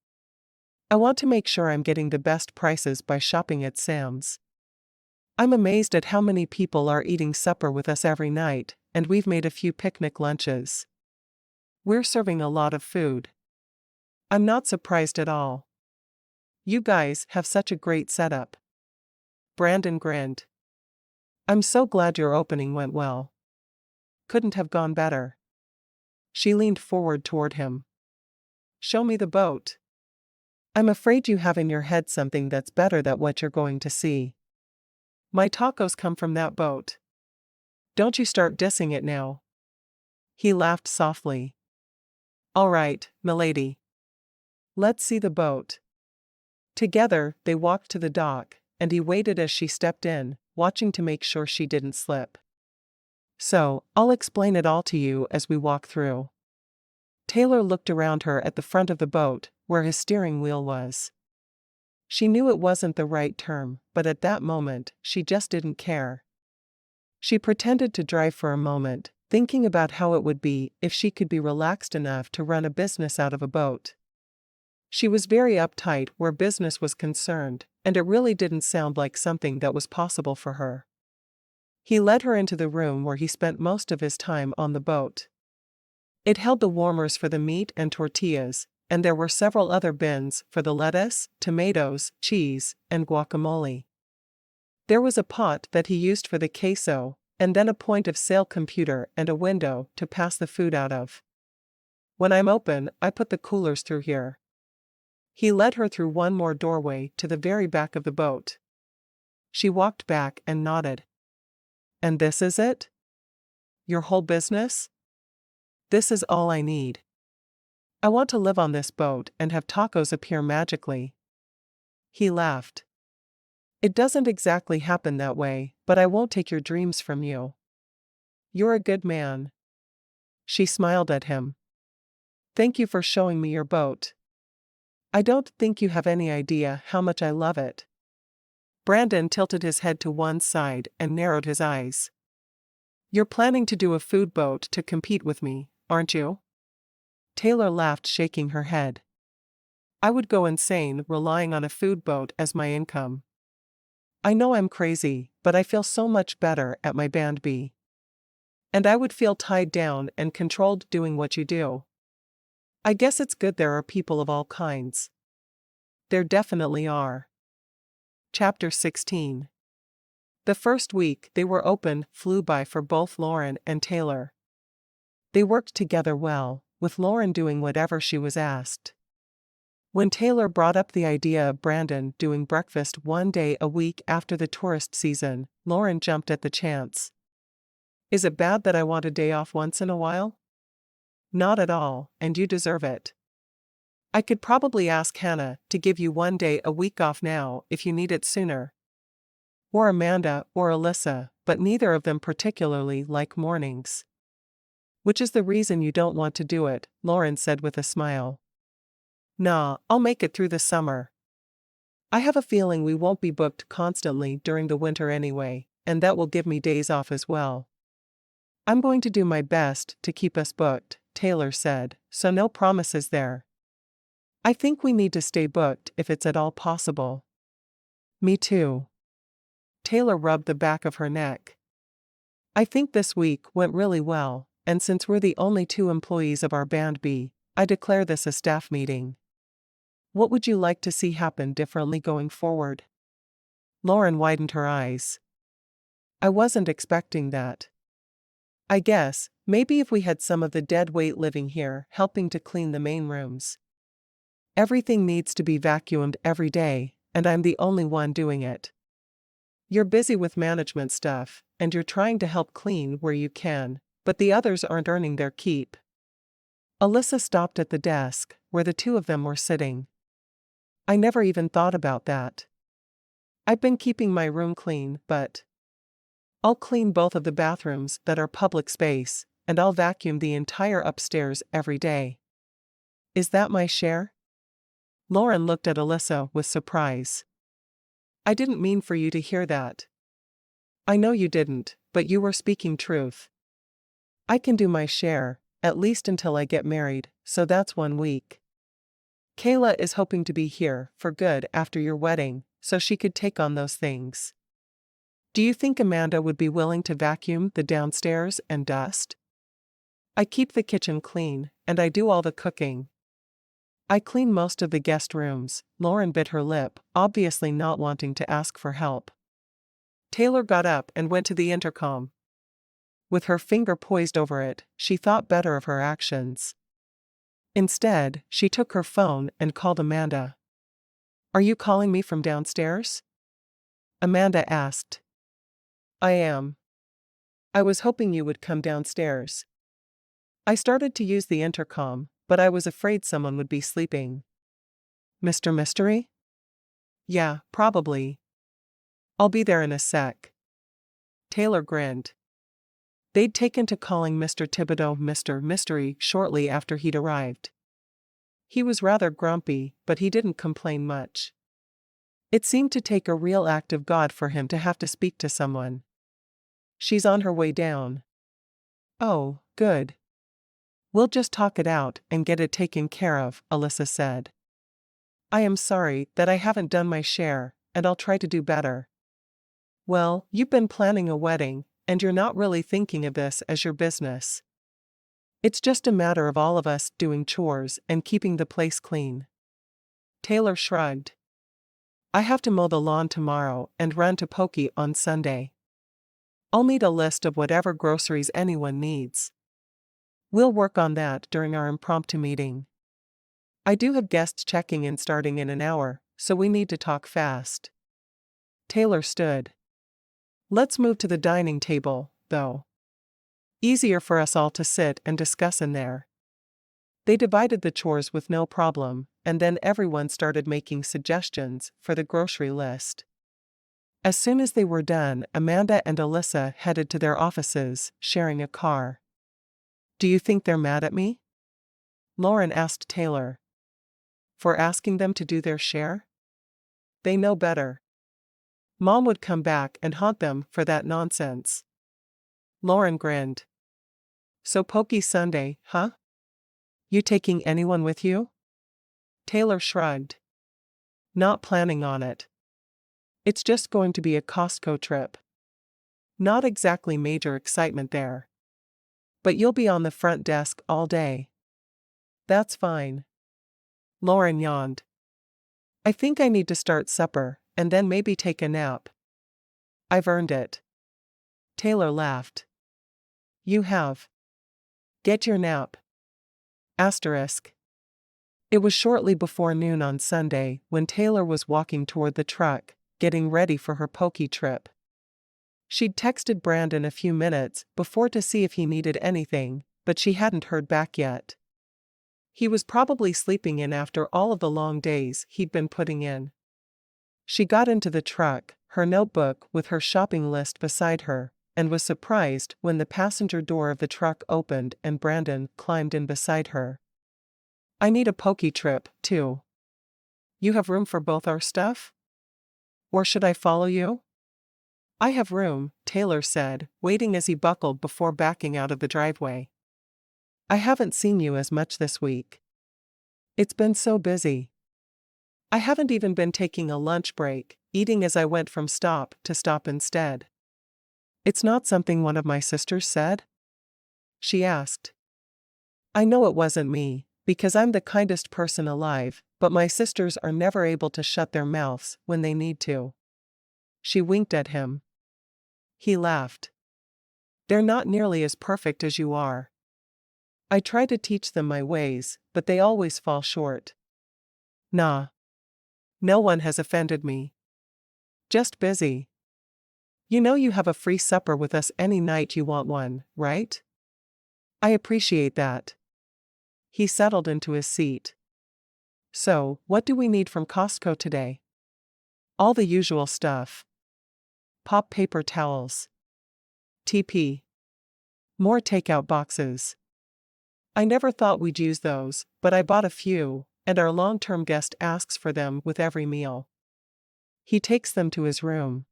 I want to make sure I'm getting the best prices by shopping at Sam's. I'm amazed at how many people are eating supper with us every night, and we've made a few picnic lunches. We're serving a lot of food. I'm not surprised at all. You guys have such a great setup. Brandon grinned. I'm so glad your opening went well. Couldn't have gone better. She leaned forward toward him. Show me the boat. I'm afraid you have in your head something that's better than what you're going to see. My tacos come from that boat. Don't you start dissing it now. He laughed softly. All right, milady. Let's see the boat. Together, they walked to the dock, and he waited as she stepped in, watching to make sure she didn't slip. So, I'll explain it all to you as we walk through. Taylor looked around her at the front of the boat, where his steering wheel was. She knew it wasn't the right term, but at that moment, she just didn't care. She pretended to drive for a moment, thinking about how it would be if she could be relaxed enough to run a business out of a boat. She was very uptight where business was concerned, and it really didn't sound like something that was possible for her. He led her into the room where he spent most of his time on the boat. It held the warmers for the meat and tortillas, and there were several other bins for the lettuce, tomatoes, cheese, and guacamole. There was a pot that he used for the queso, and then a point-of-sale computer and a window to pass the food out of. When I'm open, I put the coolers through here. He led her through one more doorway to the very back of the boat. She walked back and nodded. And this is it? Your whole business? This is all I need. I want to live on this boat and have tacos appear magically. He laughed. It doesn't exactly happen that way, but I won't take your dreams from you. You're a good man. She smiled at him. Thank you for showing me your boat. I don't think you have any idea how much I love it. Brandon tilted his head to one side and narrowed his eyes. You're planning to do a food boat to compete with me, aren't you? Taylor laughed, shaking her head. I would go insane relying on a food boat as my income. I know I'm crazy, but I feel so much better at my band B. And I would feel tied down and controlled doing what you do. I guess it's good there are people of all kinds. There definitely are. Chapter 16. The first week they were open flew by for both Lauren and Taylor. They worked together well, with Lauren doing whatever she was asked. When Taylor brought up the idea of Brandon doing breakfast one day a week after the tourist season, Lauren jumped at the chance. Is it bad that I want a day off once in a while? Not at all, and you deserve it. I could probably ask Hannah to give you one day a week off now if you need it sooner. Or Amanda or Alyssa, but neither of them particularly like mornings. Which is the reason you don't want to do it, Lauren said with a smile. Nah, I'll make it through the summer. I have a feeling we won't be booked constantly during the winter anyway, and that will give me days off as well. I'm going to do my best to keep us booked, Taylor said, so no promises there. I think we need to stay booked if it's at all possible. Me too. Taylor rubbed the back of her neck. I think this week went really well, and since we're the only 2 employees of our band B, I declare this a staff meeting. What would you like to see happen differently going forward? Lauren widened her eyes. I wasn't expecting that. I guess, maybe if we had some of the dead weight living here helping to clean the main rooms. Everything needs to be vacuumed every day, and I'm the only one doing it. You're busy with management stuff, and you're trying to help clean where you can, but the others aren't earning their keep. Alyssa stopped at the desk, where the 2 of them were sitting. I never even thought about that. I've been keeping my room clean, but I'll clean both of the bathrooms that are public space, and I'll vacuum the entire upstairs every day. Is that my share? Lauren looked at Alyssa with surprise. I didn't mean for you to hear that. I know you didn't, but you were speaking truth. I can do my share, at least until I get married, so that's 1 week. Kayla is hoping to be here for good after your wedding, so she could take on those things. Do you think Amanda would be willing to vacuum the downstairs and dust? I keep the kitchen clean, and I do all the cooking. I clean most of the guest rooms. Lauren bit her lip, obviously not wanting to ask for help. Taylor got up and went to the intercom. With her finger poised over it, she thought better of her actions. Instead, she took her phone and called Amanda. Are you calling me from downstairs? Amanda asked. I am. I was hoping you would come downstairs. I started to use the intercom, but I was afraid someone would be sleeping. Mr. Mystery? Yeah, probably. I'll be there in a sec. Taylor grinned. They'd taken to calling Mr. Thibodeau Mr. Mystery shortly after he'd arrived. He was rather grumpy, but he didn't complain much. It seemed to take a real act of God for him to have to speak to someone. She's on her way down. Oh, good. We'll just talk it out and get it taken care of, Alyssa said. I am sorry that I haven't done my share, and I'll try to do better. Well, you've been planning a wedding, and you're not really thinking of this as your business. It's just a matter of all of us doing chores and keeping the place clean. Taylor shrugged. I have to mow the lawn tomorrow and run to Pokey on Sunday. I'll need a list of whatever groceries anyone needs. We'll work on that during our impromptu meeting. I do have guests checking in starting in an hour, so we need to talk fast. Taylor stood. Let's move to the dining table, though. Easier for us all to sit and discuss in there. They divided the chores with no problem, and then everyone started making suggestions for the grocery list. As soon as they were done, Amanda and Alyssa headed to their offices, sharing a car. Do you think they're mad at me? Lauren asked Taylor. For asking them to do their share? They know better. Mom would come back and haunt them for that nonsense. Lauren grinned. So Pokey Sunday, huh? You taking anyone with you? Taylor shrugged. Not planning on it. It's just going to be a Costco trip. Not exactly major excitement there. But you'll be on the front desk all day. That's fine. Lauren yawned. I think I need to start supper, and then maybe take a nap. I've earned it. Taylor laughed. You have. Get your nap. Asterisk. It was shortly before noon on Sunday when Taylor was walking toward the truck, getting ready for her Pokey trip. She'd texted Brandon a few minutes before to see if he needed anything, but she hadn't heard back yet. He was probably sleeping in after all of the long days he'd been putting in. She got into the truck, her notebook with her shopping list beside her, and was surprised when the passenger door of the truck opened and Brandon climbed in beside her. I need a Pokey trip, too. You have room for both our stuff? Or should I follow you? I have room, Taylor said, waiting as he buckled before backing out of the driveway. I haven't seen you as much this week. It's been so busy. I haven't even been taking a lunch break, eating as I went from stop to stop instead. It's not something one of my sisters said? She asked. I know it wasn't me, because I'm the kindest person alive, but my sisters are never able to shut their mouths when they need to. She winked at him. He laughed. They're not nearly as perfect as you are. I try to teach them my ways, but they always fall short. Nah. No one has offended me. Just busy. You know you have a free supper with us any night you want one, right? I appreciate that. He settled into his seat. So, what do we need from Costco today? All the usual stuff. Pop paper towels. TP. More takeout boxes. I never thought we'd use those, but I bought a few, and our long-term guest asks for them with every meal. He takes them to his room.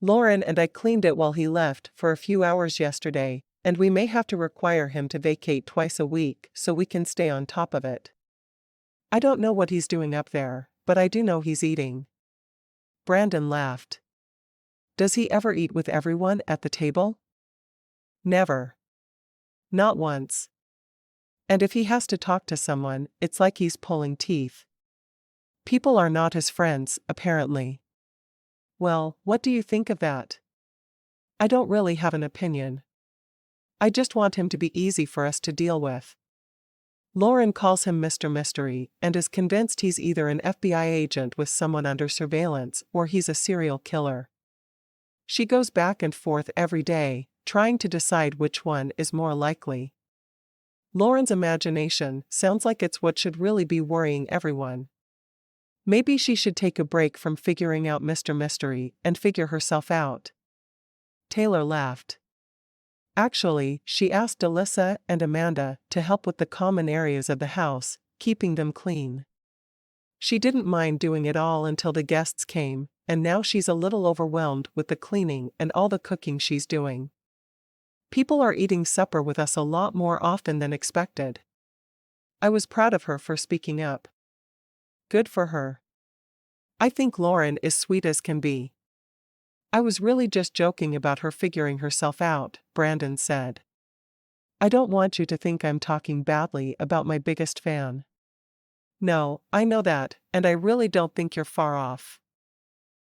Lauren and I cleaned it while he left for a few hours yesterday, and we may have to require him to vacate twice a week so we can stay on top of it. I don't know what he's doing up there, but I do know he's eating. Brandon laughed. Does he ever eat with everyone at the table? Never. Not once. And if he has to talk to someone, it's like he's pulling teeth. People are not his friends, apparently. Well, what do you think of that? I don't really have an opinion. I just want him to be easy for us to deal with. Lauren calls him Mr. Mystery and is convinced he's either an FBI agent with someone under surveillance or he's a serial killer. She goes back and forth every day, trying to decide which one is more likely. Lauren's imagination sounds like it's what should really be worrying everyone. Maybe she should take a break from figuring out Mr. Mystery and figure herself out. Taylor laughed. Actually, she asked Alyssa and Amanda to help with the common areas of the house, keeping them clean. She didn't mind doing it all until the guests came, and now she's a little overwhelmed with the cleaning and all the cooking she's doing. People are eating supper with us a lot more often than expected. I was proud of her for speaking up. Good for her. I think Lauren is sweet as can be. I was really just joking about her figuring herself out, Brandon said. I don't want you to think I'm talking badly about my biggest fan. No, I know that, and I really don't think you're far off.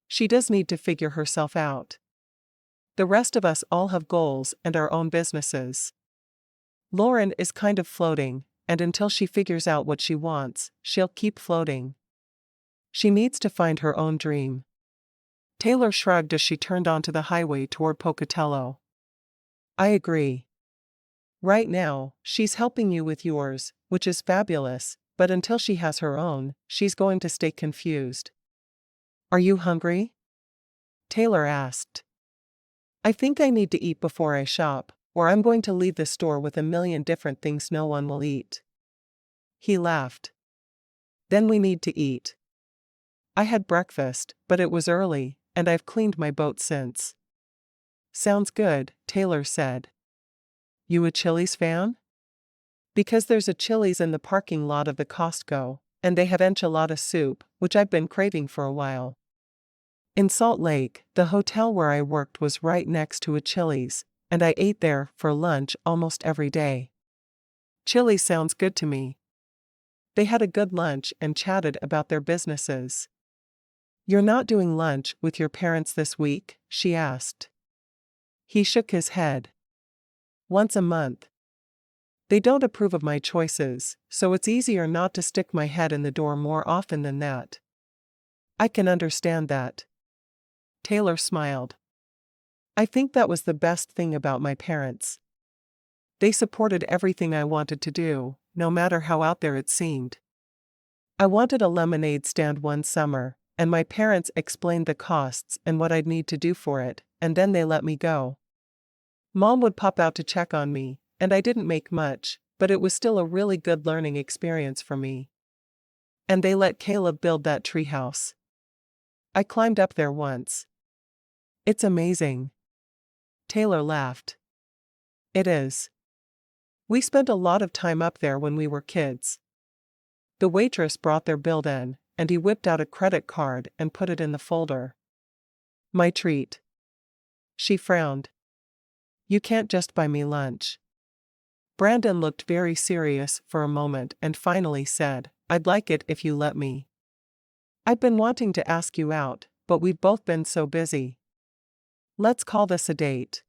She does need to figure herself out. The rest of us all have goals and our own businesses. Lauren is kind of floating, and until she figures out what she wants, she'll keep floating. She needs to find her own dream. Taylor shrugged as she turned onto the highway toward Pocatello. I agree. Right now, she's helping you with yours, which is fabulous, but until she has her own, she's going to stay confused. Are you hungry? Taylor asked. I think I need to eat before I shop, or I'm going to leave the store with a million different things no one will eat. He laughed. Then we need to eat. I had breakfast, but it was early, and I've cleaned my boat since. Sounds good, Taylor said. You a Chili's fan? Because there's a Chili's in the parking lot of the Costco, and they have enchilada soup, which I've been craving for a while. In Salt Lake, the hotel where I worked was right next to a Chili's, and I ate there for lunch almost every day. Chili's sounds good to me. They had a good lunch and chatted about their businesses. You're not doing lunch with your parents this week? She asked. He shook his head. Once a month. They don't approve of my choices, so it's easier not to stick my head in the door more often than that. I can understand that. Taylor smiled. I think that was the best thing about my parents. They supported everything I wanted to do, no matter how out there it seemed. I wanted a lemonade stand one summer, and my parents explained the costs and what I'd need to do for it, and then they let me go. Mom would pop out to check on me, and I didn't make much, but it was still a really good learning experience for me. And they let Caleb build that treehouse. I climbed up there once. It's amazing. Taylor laughed. It is. We spent a lot of time up there when we were kids. The waitress brought their bill in, and he whipped out a credit card and put it in the folder. My treat. She frowned. You can't just buy me lunch. Brandon looked very serious for a moment and finally said, I'd like it if you let me. I've been wanting to ask you out, but we've both been so busy. Let's call this a date.